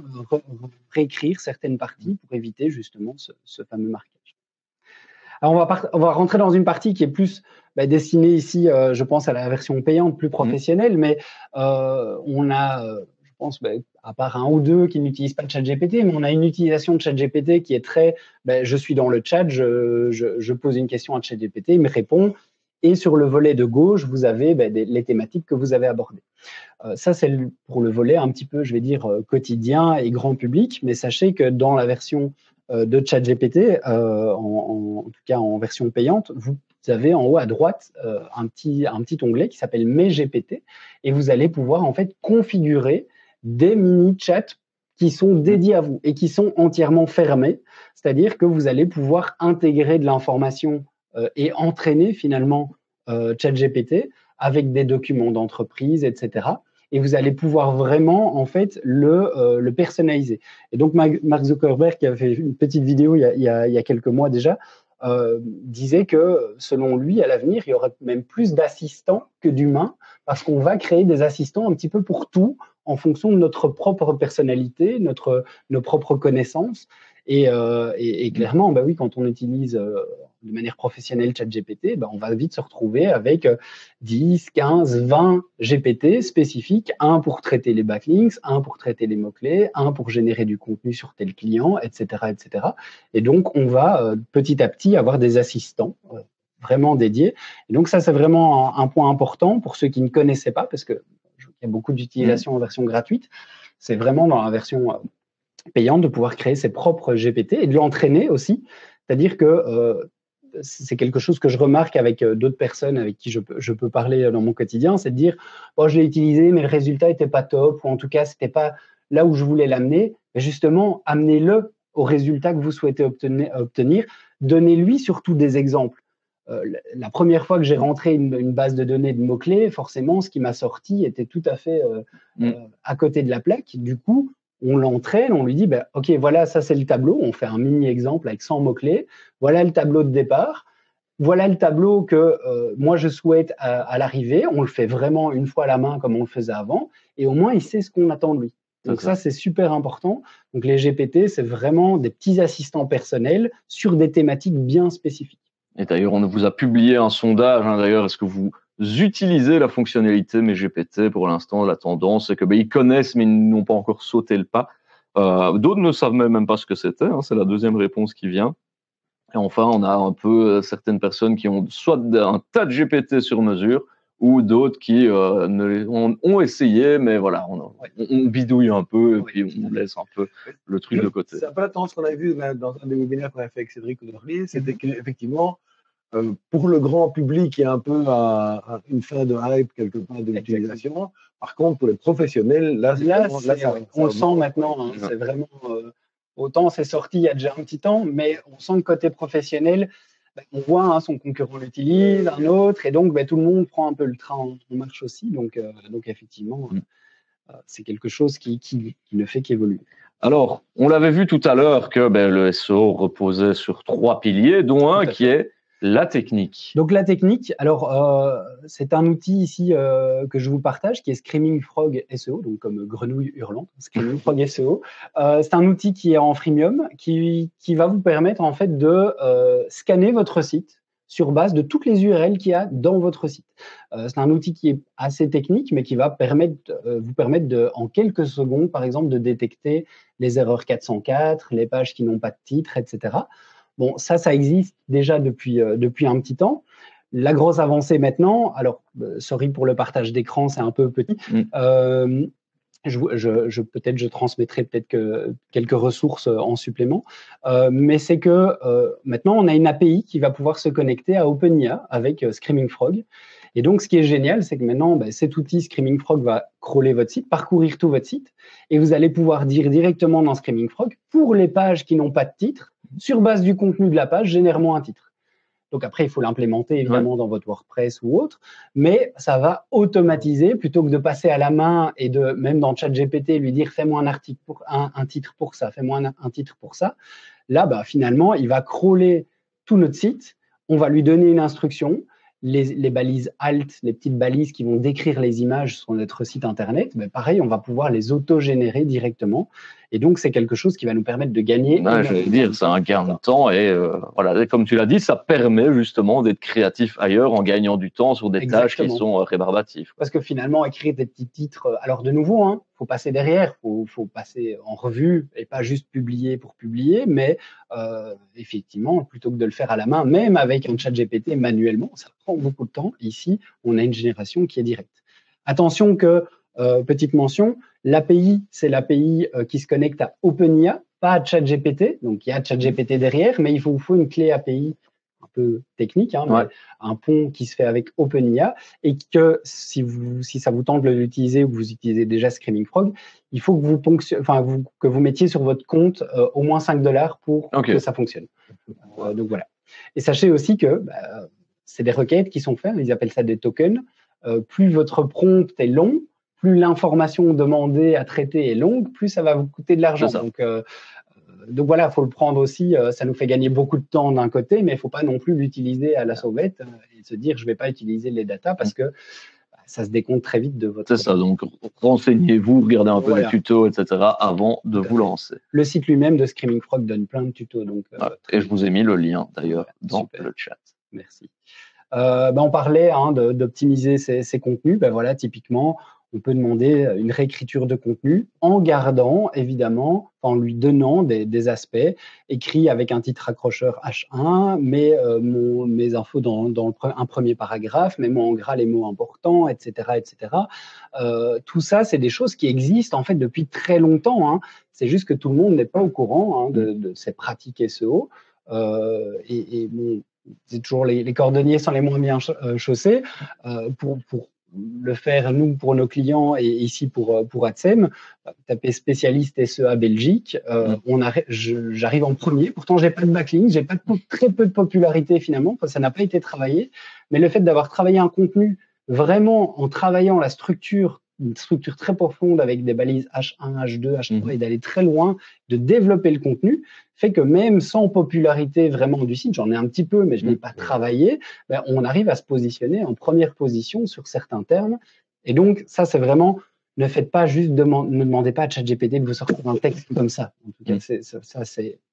B: réécrire certaines parties pour éviter justement ce fameux marquage. Alors, on va rentrer dans une partie qui est plus destinée ici, je pense, à la version payante, plus professionnelle, mais on a, je pense, à part un ou deux qui n'utilisent pas de ChatGPT, mais on a une utilisation de ChatGPT qui est très, je suis dans le chat, je pose une question à ChatGPT, il me répond, et sur le volet de gauche, vous avez les thématiques que vous avez abordées. Ça, c'est pour le volet un petit peu, je vais dire, quotidien et grand public, mais sachez que dans la version de ChatGPT, en tout cas en version payante, vous avez en haut à droite un petit onglet qui s'appelle Mes GPT et vous allez pouvoir en fait configurer des mini-chats qui sont dédiés à vous et qui sont entièrement fermés, c'est-à-dire que vous allez pouvoir intégrer de l'information et entraîner finalement ChatGPT avec des documents d'entreprise, etc. Et vous allez pouvoir vraiment, en fait, le personnaliser. Et donc, Mark Zuckerberg, qui a fait une petite vidéo il y a quelques mois déjà, disait que, selon lui, à l'avenir, il y aurait même plus d'assistants que d'humains, parce qu'on va créer des assistants un petit peu pour tout, en fonction de notre propre personnalité, nos propres connaissances. Et clairement, oui, quand on utilise de manière professionnelle ChatGPT, on va vite se retrouver avec 10, 15, 20 GPT spécifiques, un pour traiter les backlinks, un pour traiter les mots-clés, un pour générer du contenu sur tel client, etc., etc. Et donc, on va petit à petit avoir des assistants vraiment dédiés. Et donc, ça, c'est vraiment un point important pour ceux qui ne connaissaient pas, parce qu'il y a beaucoup d'utilisation en version gratuite. C'est vraiment dans la version payante de pouvoir créer ses propres GPT et de l'entraîner aussi. C'est-à-dire que c'est quelque chose que je remarque avec d'autres personnes avec qui je peux parler dans mon quotidien, c'est de dire je l'ai utilisé, mais le résultat n'était pas top, ou en tout cas, ce n'était pas là où je voulais l'amener. Mais justement, amenez-le au résultat que vous souhaitez obtenir. Donnez-lui surtout des exemples. La première fois que j'ai rentré une base de données de mots-clés, forcément, ce qui m'a sorti était tout à fait à côté de la plaque. Du coup, on l'entraîne, on lui dit, OK, voilà, ça c'est le tableau. On fait un mini exemple avec 100 mots-clés. Voilà le tableau de départ. Voilà le tableau que moi je souhaite à l'arrivée. On le fait vraiment une fois à la main comme on le faisait avant. Et au moins, il sait ce qu'on attend de lui. Donc ça, c'est super important. Donc les GPT, c'est vraiment des petits assistants personnels sur des thématiques bien spécifiques.
A: Et d'ailleurs, on vous a publié un sondage. D'ailleurs, est-ce que vous utilisez la fonctionnalité mes GPT pour l'instant? La tendance, c'est que ils connaissent, mais ils n'ont pas encore sauté le pas. D'autres ne savent même pas ce que c'était. C'est la deuxième réponse qui vient. Et enfin, on a un peu certaines personnes qui ont soit un tas de GPT sur mesure, ou d'autres qui ont essayé, mais voilà, on bidouille un peu et puis on laisse un peu le truc de côté.
C: C'est un peu la tendance qu'on a vu dans un des webinaires qu'on a fait avec Cédric Oudorlier, c'était qu'effectivement, pour le grand public, il y a un peu une fin de hype quelque part de l'utilisation. Par contre, pour les professionnels, là
B: on le sent maintenant. C'est vraiment autant c'est sorti il y a déjà un petit temps, mais on sent que côté professionnel, on voit son concurrent l'utilise, un autre, et donc tout le monde prend un peu le train en marche aussi. Donc effectivement, c'est quelque chose qui ne fait qu'évoluer.
A: Alors, on l'avait vu tout à l'heure que le SEO reposait sur 3 piliers, dont un qui est la technique.
B: Donc la technique, alors c'est un outil ici que je vous partage qui est Screaming Frog SEO, donc comme grenouille hurlante, Screaming Frog SEO. C'est un outil qui est en freemium, qui va vous permettre en fait de scanner votre site sur base de toutes les URL qu'il y a dans votre site. C'est un outil qui est assez technique, mais qui va vous permettre en quelques secondes, par exemple, de détecter les erreurs 404, les pages qui n'ont pas de titre, etc. Bon, ça existe déjà depuis un petit temps. La grosse avancée maintenant, alors, sorry pour le partage d'écran, c'est un peu petit. Peut-être je transmettrai quelques ressources en supplément, mais c'est que maintenant on a une API qui va pouvoir se connecter à OpenIA avec Screaming Frog. Et donc ce qui est génial, c'est que maintenant cet outil Screaming Frog va crawler votre site, parcourir tout votre site, et vous allez pouvoir dire directement dans Screaming Frog, pour les pages qui n'ont pas de titre, sur base du contenu de la page, génère-moi un titre. Donc après, il faut l'implémenter évidemment dans votre WordPress ou autre, mais ça va automatiser plutôt que de passer à la main et de, même dans ChatGPT, lui dire fais-moi un article pour un titre pour ça, fais-moi un titre pour ça. Là, finalement, il va crawler tout notre site, on va lui donner une instruction, les balises alt, les petites balises qui vont décrire les images sur notre site internet, pareil, on va pouvoir les auto-générer directement. Et donc, c'est quelque chose qui va nous permettre de gagner.
A: J'allais dire, c'est un gain de temps. Et voilà, comme tu l'as dit, ça permet justement d'être créatif ailleurs en gagnant du temps sur des tâches qui sont rébarbatives.
B: Parce que finalement, écrire des petits titres, alors de nouveau, faut passer derrière, faut passer en revue et pas juste publier pour publier, mais effectivement, plutôt que de le faire à la main, même avec un ChatGPT manuellement, ça prend beaucoup de temps. Ici, on a une génération qui est directe. Attention que, petite mention, l'API, c'est l'API qui se connecte à OpenIA, pas à ChatGPT. Donc, il y a ChatGPT derrière, mais il vous faut une clé API un peu technique, mais un pont qui se fait avec OpenIA, et que si ça vous tente de l'utiliser ou que vous utilisez déjà Screaming Frog, il faut que que vous mettiez sur votre compte au moins $5 pour que ça fonctionne. Donc voilà. Et sachez aussi que c'est des requêtes qui sont faites, ils appellent ça des tokens. Plus votre prompt est long, plus l'information demandée à traiter est longue, plus ça va vous coûter de l'argent. Donc voilà, il faut le prendre aussi. Ça nous fait gagner beaucoup de temps d'un côté, mais il ne faut pas non plus l'utiliser à la sauvette et se dire je ne vais pas utiliser les datas parce que ça se décompte très vite de votre.
A: C'est ça, donc renseignez-vous, regardez un peu les tutos, etc. avant de vous lancer.
B: Le site lui-même de Screaming Frog donne plein de tutos. Donc,
A: et je vous ai mis le lien d'ailleurs dans le chat.
B: Merci. On parlait d'optimiser ces contenus. Voilà, typiquement, on peut demander une réécriture de contenu en gardant, évidemment, en lui donnant des aspects écrits avec un titre accrocheur H1, mes infos dans un premier paragraphe, mets-moi en gras les mots importants, etc. etc. Tout ça, c'est des choses qui existent en fait depuis très longtemps. C'est juste que tout le monde n'est pas au courant de ces pratiques SEO. C'est toujours les cordonniers sont les moins bien chaussés. Pour le faire, nous, pour nos clients et ici pour AdSem, taper spécialiste SEA Belgique, j'arrive en premier. Pourtant, j'ai pas de backlink, j'ai pas très peu de popularité finalement, parce que ça n'a pas été travaillé. Mais le fait d'avoir travaillé un contenu vraiment en travaillant la structure une structure très profonde avec des balises H1, H2, H3 et d'aller très loin, de développer le contenu, fait que même sans popularité vraiment du site, j'en ai un petit peu, mais je n'ai pas travaillé, ben, on arrive à se positionner en première position sur certains termes. Et donc, ça, c'est vraiment, ne faites pas juste ne demandez pas à ChatGPT de vous sortir un texte comme ça. En tout cas,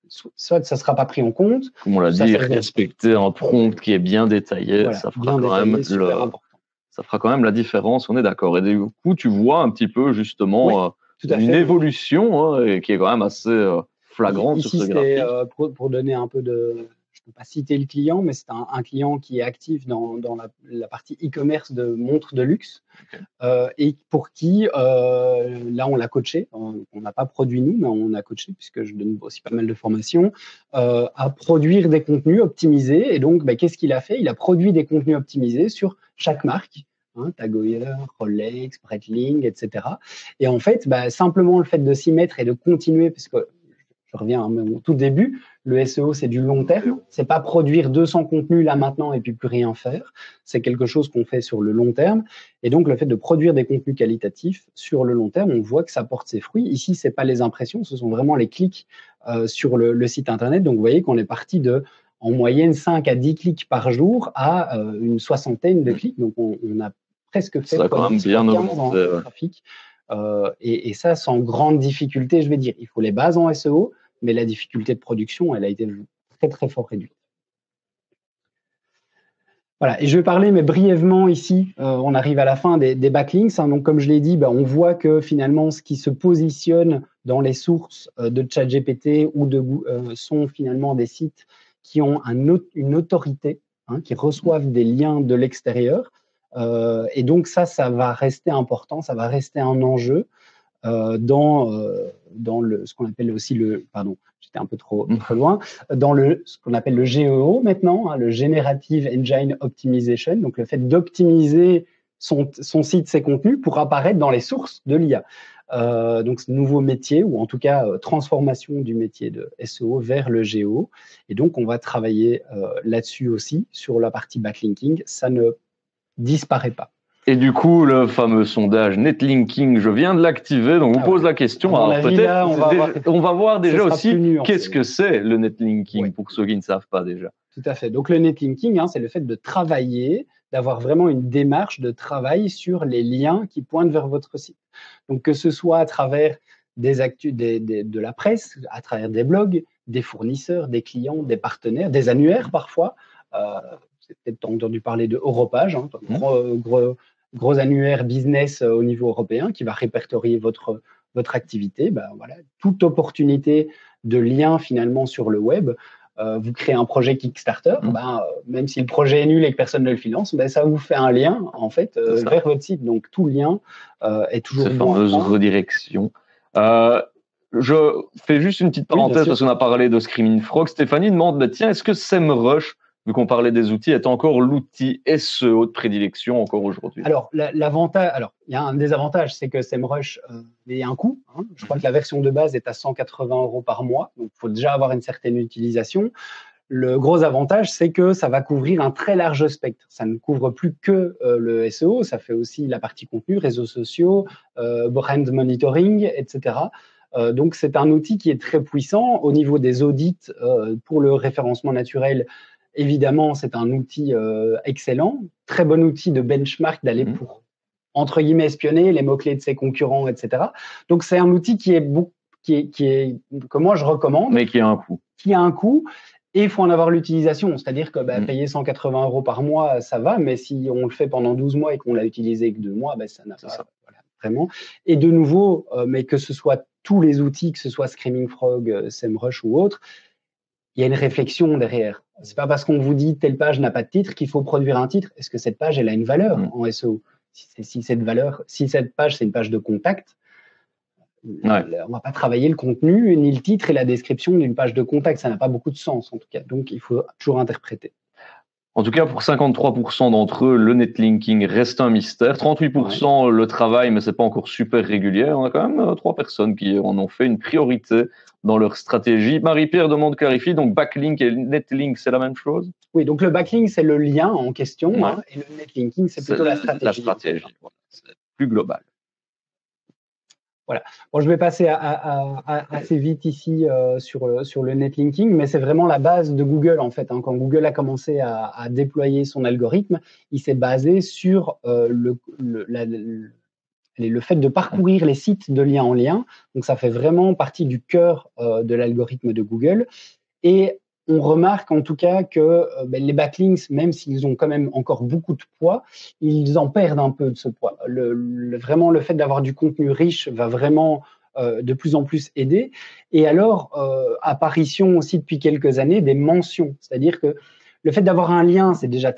B: soit ça ne sera pas pris en compte.
A: Comme on l'a dit, respecter un prompt qui est bien détaillé,
B: voilà,
A: ça fera ça fera quand même la différence, on est d'accord. Et du coup, tu vois un petit peu justement une évolution qui est quand même assez flagrante
B: ici,
A: sur ce graphique.
B: Pour donner un peu de... Je ne peux pas citer le client, mais c'est un client qui est actif dans la partie e-commerce de montres de luxe et pour qui, là, on l'a coaché. On n'a pas produit nous, mais on a coaché, puisque je donne aussi pas mal de formations, à produire des contenus optimisés. Et donc, qu'est-ce qu'il a fait? Il a produit des contenus optimisés sur chaque marque. Tag Heuer, Rolex, Breitling, etc. Et en fait, simplement le fait de s'y mettre et de continuer, parce que je reviens au tout début, le SEO, c'est du long terme. C'est pas produire 200 contenus là maintenant et puis plus rien faire. C'est quelque chose qu'on fait sur le long terme. Et donc, le fait de produire des contenus qualitatifs sur le long terme, on voit que ça porte ses fruits. Ici, c'est pas les impressions, ce sont vraiment les clics sur le site Internet. Donc, vous voyez qu'on est parti de, en moyenne, 5 à 10 clics par jour à une soixantaine de clics. Donc, on a presque fait
A: quand même bien
B: dans le trafic. Et ça, sans grande difficulté, je vais dire. Il faut les bases en SEO, mais la difficulté de production, elle a été très, très fort réduite. Voilà, et je vais parler, mais brièvement ici, on arrive à la fin des backlinks. Donc, comme je l'ai dit, on voit que finalement, ce qui se positionne dans les sources de ChatGPT ou sont finalement des sites qui ont une autorité, qui reçoivent des liens de l'extérieur. Et donc, ça va rester important, ça va rester un enjeu dans ce qu'on appelle aussi pardon, j'étais un peu trop loin, dans ce qu'on appelle le GEO maintenant, le Generative Engine Optimization, donc le fait d'optimiser son site, ses contenus pour apparaître dans les sources de l'IA. Donc, ce nouveau métier, ou en tout cas transformation du métier de SEO vers le GEO. Et donc, on va travailler là-dessus aussi, sur la partie backlinking. Ça ne disparaît pas.
A: Et du coup, le fameux sondage Netlinking, je viens de l'activer, donc on vous pose la question. Alors peut-être, on va voir déjà aussi qu'est-ce que c'est le Netlinking pour ceux qui ne savent pas déjà.
B: Tout à fait. Donc le Netlinking, c'est le fait de travailler, d'avoir vraiment une démarche de travail sur les liens qui pointent vers votre site. Donc que ce soit à travers des actus de la presse, à travers des blogs, des fournisseurs, des clients, des partenaires, des annuaires parfois. C'est peut-être entendu parler de Europages, gros annuaire business au niveau européen qui va répertorier votre activité. Voilà, toute opportunité de lien finalement sur le web. Vous créez un projet Kickstarter, même si le projet est nul et que personne ne le finance, ça vous fait un lien en fait vers votre site. Donc tout lien est toujours bon.
A: Cette fameuse redirection. Je fais juste une petite parenthèse parce qu'on a parlé de Screaming Frog. Stéphanie demande, tiens, est-ce que SEMrush, vu qu'on parlait des outils, est encore l'outil SEO de prédilection encore aujourd'hui?
B: Alors, l'avantage, il y a un désavantage, c'est que SEMrush a un coût. Je crois que la version de base est à 180 € par mois, donc il faut déjà avoir une certaine utilisation. Le gros avantage, c'est que ça va couvrir un très large spectre. Ça ne couvre plus que le SEO, ça fait aussi la partie contenu, réseaux sociaux, brand monitoring, etc. Donc, c'est un outil qui est très puissant au niveau des audits pour le référencement naturel. Évidemment, c'est un outil excellent, très bon outil de benchmark d'aller pour, entre guillemets, espionner les mots-clés de ses concurrents, etc. Donc, c'est un outil que moi, je recommande.
A: Mais qui a un coût.
B: Qui a un coût, et il faut en avoir l'utilisation. C'est-à-dire que payer 180 € par mois, ça va, mais si on le fait pendant 12 mois et qu'on l'a utilisé que 2 mois, ça n'a pas vraiment. Et de nouveau, mais que ce soit tous les outils, que ce soit Screaming Frog, SEMrush ou autre, il y a une réflexion derrière. C'est pas parce qu'on vous dit telle page n'a pas de titre qu'il faut produire un titre. Est-ce que cette page, elle a une valeur en SEO? Si cette page, c'est une page de contact, on va pas travailler le contenu, ni le titre et la description d'une page de contact. Ça n'a pas beaucoup de sens, en tout cas. Donc, il faut toujours interpréter.
A: En tout cas, pour 53% d'entre eux, le netlinking reste un mystère. 38% le travail, mais c'est pas encore super régulier. On a quand même 3 personnes qui en ont fait une priorité dans leur stratégie. Marie-Pierre demande clarifie, donc backlink et netlink, c'est la même chose?
B: Oui, donc le backlink, c'est le lien en question, et le netlinking, c'est plutôt la stratégie.
A: La stratégie, c'est plus global.
B: Voilà. Bon, je vais passer assez vite ici sur le netlinking, mais c'est vraiment la base de Google en fait. Quand Google a commencé à déployer son algorithme, il s'est basé sur le fait de parcourir les sites de lien en lien. Donc, ça fait vraiment partie du cœur de l'algorithme de Google. Et on remarque en tout cas que les backlinks, même s'ils ont quand même encore beaucoup de poids, ils en perdent un peu de ce poids. Vraiment, le fait d'avoir du contenu riche va vraiment de plus en plus aider. Et alors, apparition aussi depuis quelques années des mentions. C'est-à-dire que le fait d'avoir un lien, c'est déjà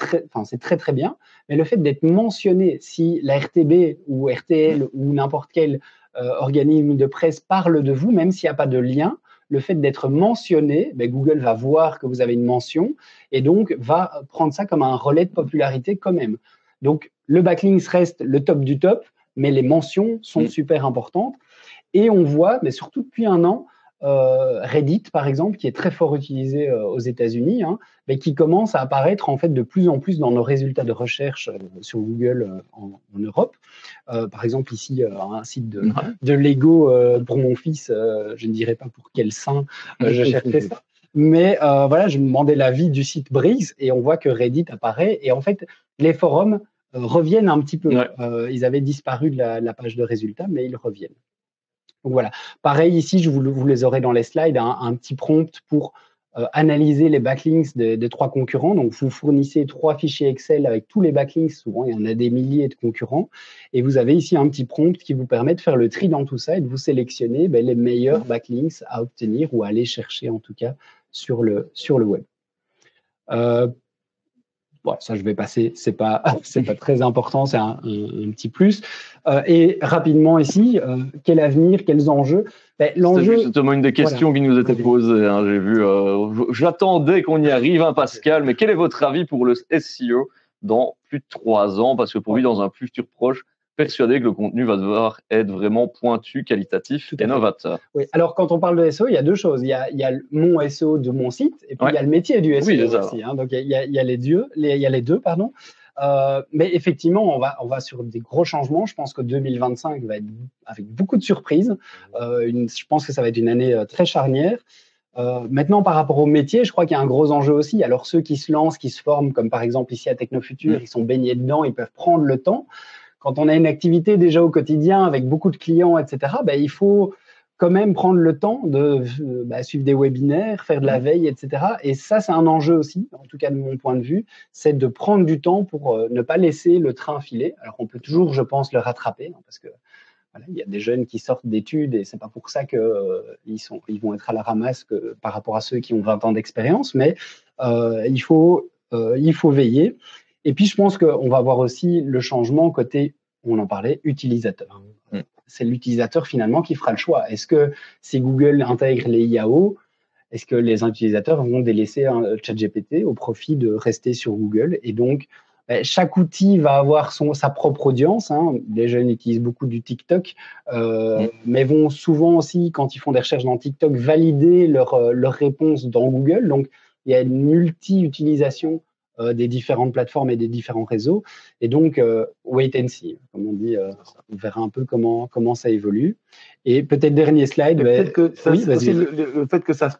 B: c'est très très bien, mais le fait d'être mentionné, si la RTB ou RTL ou n'importe quel organisme de presse parle de vous, même s'il n'y a pas de lien, le fait d'être mentionné, Google va voir que vous avez une mention et donc va prendre ça comme un relais de popularité quand même. Donc, le backlink reste le top du top, mais les mentions sont super importantes. Et on voit, mais surtout depuis un an, Reddit, par exemple, qui est très fort utilisé aux États-Unis, mais qui commence à apparaître en fait de plus en plus dans nos résultats de recherche sur Google en Europe. Par exemple, ici, un site de Lego pour mon fils, je ne dirais pas pour quel sein je cherchais ça. Mais voilà, je me demandais l'avis du site Briggs et on voit que Reddit apparaît. Et en fait, les forums reviennent un petit peu.
A: Ouais.
B: Ils avaient disparu de la page de résultats, mais ils reviennent. Donc voilà. Pareil, ici, vous les aurez dans les slides, un petit prompt pour analyser les backlinks des 3 concurrents. Donc, vous fournissez 3 fichiers Excel avec tous les backlinks. Souvent, il y en a des milliers de concurrents. Et vous avez ici un petit prompt qui vous permet de faire le tri dans tout ça et de vous sélectionner les meilleurs backlinks à obtenir ou à aller chercher, en tout cas, sur le web. Bon, ça, je vais passer. C'est pas très important. C'est un petit plus. Et rapidement ici, quel avenir, quels enjeux?
A: L'enjeu, c'est justement une des questions qui nous était posée. J'ai vu. J'attendais qu'on y arrive, Pascal. Mais quel est votre avis pour le SEO dans plus de 3 ans? Parce que pour lui, dans un futur proche, persuadé que le contenu va devoir être vraiment pointu, qualitatif et novateur.
B: Oui. Alors, quand on parle de SEO, il y a 2 choses. Il y a mon SEO de mon site et puis il y a le métier du SEO aussi. Donc, il y a les deux, pardon. Mais effectivement, on va sur des gros changements. Je pense que 2025 va être avec beaucoup de surprises. Je pense que ça va être une année très charnière. Maintenant, par rapport au métier, je crois qu'il y a un gros enjeu aussi. Alors, ceux qui se lancent, qui se forment, comme par exemple ici à Technofutur, ils sont baignés dedans, ils peuvent prendre le temps. Quand on a une activité déjà au quotidien avec beaucoup de clients, etc., il faut quand même prendre le temps de suivre des webinaires, faire de la veille, etc. Et ça, c'est un enjeu aussi, en tout cas de mon point de vue, c'est de prendre du temps pour ne pas laisser le train filer. Alors, on peut toujours, je pense, le rattraper, parce que voilà, il y a des jeunes qui sortent d'études et c'est pas pour ça qu'ils vont être à la ramasse par rapport à ceux qui ont 20 ans d'expérience, mais il faut veiller. Et puis, je pense qu'on va avoir aussi le changement côté, on en parlait, utilisateur. C'est l'utilisateur finalement qui fera le choix. Est-ce que si Google intègre les IAO, est-ce que les utilisateurs vont délaisser un ChatGPT au profit de rester sur Google? Et donc, chaque outil va avoir sa propre audience. Les jeunes utilisent beaucoup du TikTok, mais vont souvent aussi, quand ils font des recherches dans TikTok, valider leur réponse dans Google. Donc, il y a une multi-utilisation des différentes plateformes et des différents réseaux. Et donc, wait and see, comme on dit, on verra un peu comment ça évolue. Et peut-être dernier slide.
C: Le fait que ça se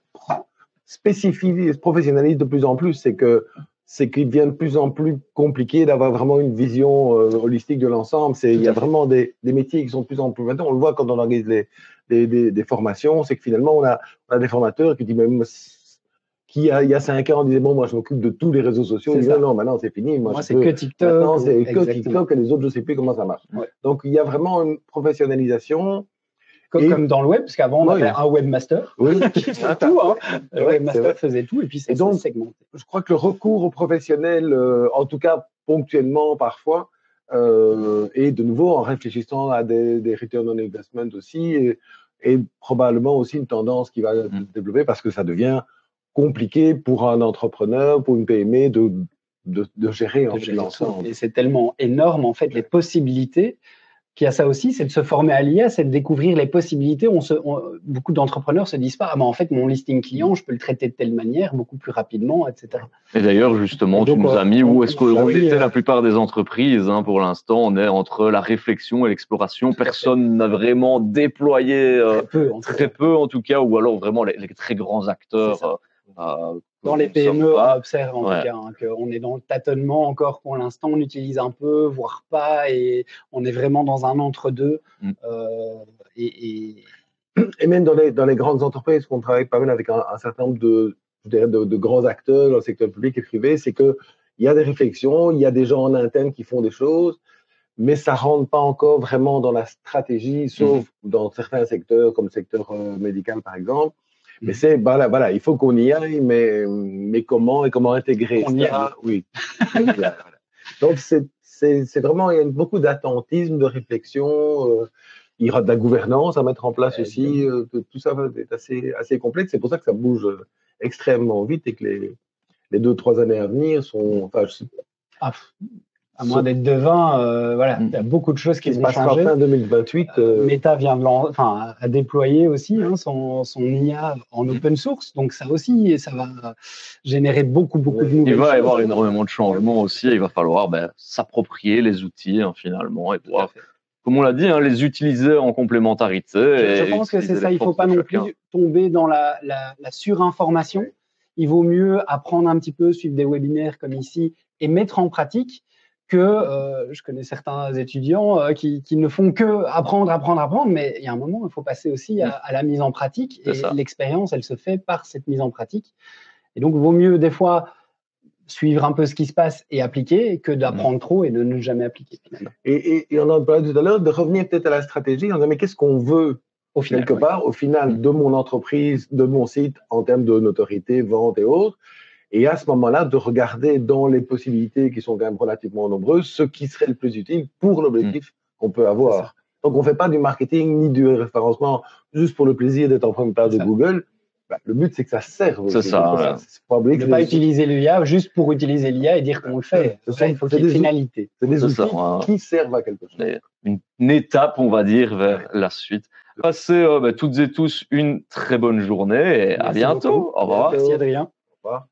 C: spécifie, se professionnalise de plus en plus, c'est qu'il devient de plus en plus compliqué d'avoir vraiment une vision holistique de l'ensemble. Il y a vraiment des métiers qui sont de plus en plus... Maintenant, on le voit quand on organise des formations, c'est que finalement, on a des formateurs qui disent même... il y a 5 ans, on disait, bon, moi, je m'occupe de tous les réseaux sociaux. Non, maintenant, c'est fini.
B: Moi c'est que TikTok.
C: Maintenant, c'est que TikTok et les autres, je ne sais plus comment ça marche. Ouais. Donc, il y a vraiment une professionnalisation.
B: Comme dans le web, parce qu'avant, on avait un webmaster qui faisait tout. Le webmaster faisait tout et puis c'est segmenté.
C: Je crois que le recours aux professionnels, en tout cas ponctuellement parfois, et de nouveau en réfléchissant à des return on investment aussi, et probablement aussi une tendance qui va se développer parce que ça devient compliqué pour un entrepreneur, pour une PME de gérer l'ensemble.
B: Et c'est tellement énorme, en fait, les possibilités. Puis il y a ça aussi, c'est de se former à l'IA, c'est de découvrir les possibilités. Beaucoup d'entrepreneurs se disent pas, ah ben en fait mon listing client, je peux le traiter de telle manière, beaucoup plus rapidement, etc.
A: Et d'ailleurs, justement, tu nous as mis où est-ce qu'on était la plupart des entreprises. Hein, pour l'instant, on est entre la réflexion et l'exploration. Personne n'a vraiment déployé très peu en tout cas, ou alors vraiment les très grands acteurs.
B: Dans les PME, on observe en tout cas qu'on est dans le tâtonnement encore pour l'instant. On utilise un peu, voire pas, et on est vraiment dans un entre-deux.
C: Et même dans les grandes entreprises, qu'on travaille pas mal avec un certain nombre de grands acteurs dans le secteur public et privé, c'est qu'il y a des réflexions, il y a des gens en interne qui font des choses, mais ça rentre pas encore vraiment dans la stratégie, sauf dans certains secteurs, comme le secteur médical par exemple. Mais c'est, voilà, il faut qu'on y aille, mais comment et comment intégrer ça? Oui. Donc, c'est vraiment, il y a beaucoup d'attentisme, de réflexion. Il y aura de la gouvernance à mettre en place aussi. Tout ça va être assez complexe. C'est pour ça que ça bouge extrêmement vite et que les 2-3 années à venir sont. Enfin,
B: à moins d'être devin, voilà, il y a beaucoup de choses qui vont changer.
C: Fin 2028.
B: Meta vient a déployé aussi son IA en open source, donc ça aussi, ça va générer beaucoup de nouvelles choses.
A: Il va y avoir énormément de changements aussi. Il va falloir s'approprier les outils finalement et pouvoir, comme on l'a dit, les utiliser en complémentarité.
B: Je pense que c'est ça. Il ne faut pas non plus tomber dans la surinformation. Il vaut mieux apprendre un petit peu, suivre des webinaires comme ici et mettre en pratique. Je connais certains étudiants qui ne font que apprendre, mais il y a un moment, il faut passer aussi à la mise en pratique. Et l'expérience, elle se fait par cette mise en pratique. Et donc, il vaut mieux des fois suivre un peu ce qui se passe et appliquer que d'apprendre trop et de ne jamais appliquer.
C: Et on en parlait tout à l'heure, de revenir peut-être à la stratégie, en disant, mais qu'est-ce qu'on veut au final, au final de mon entreprise, de mon site, en termes de notoriété, vente et autres. Et à ce moment-là, de regarder dans les possibilités qui sont quand même relativement nombreuses, ce qui serait le plus utile pour l'objectif qu'on peut avoir. Donc, on ne fait pas du marketing ni du référencement juste pour le plaisir d'être en première page de Google. Le but, c'est que ça serve.
A: C'est ça.
B: Ne pas utiliser l'IA juste pour utiliser l'IA et dire qu'on le fait. Il faut qu'il y ait une finalité.
C: C'est des outils qui servent à quelque chose.
A: Une étape, on va dire, vers la suite. Passez toutes et tous une très bonne journée et à bientôt. Au revoir.
B: Merci Adrien.
C: Au revoir.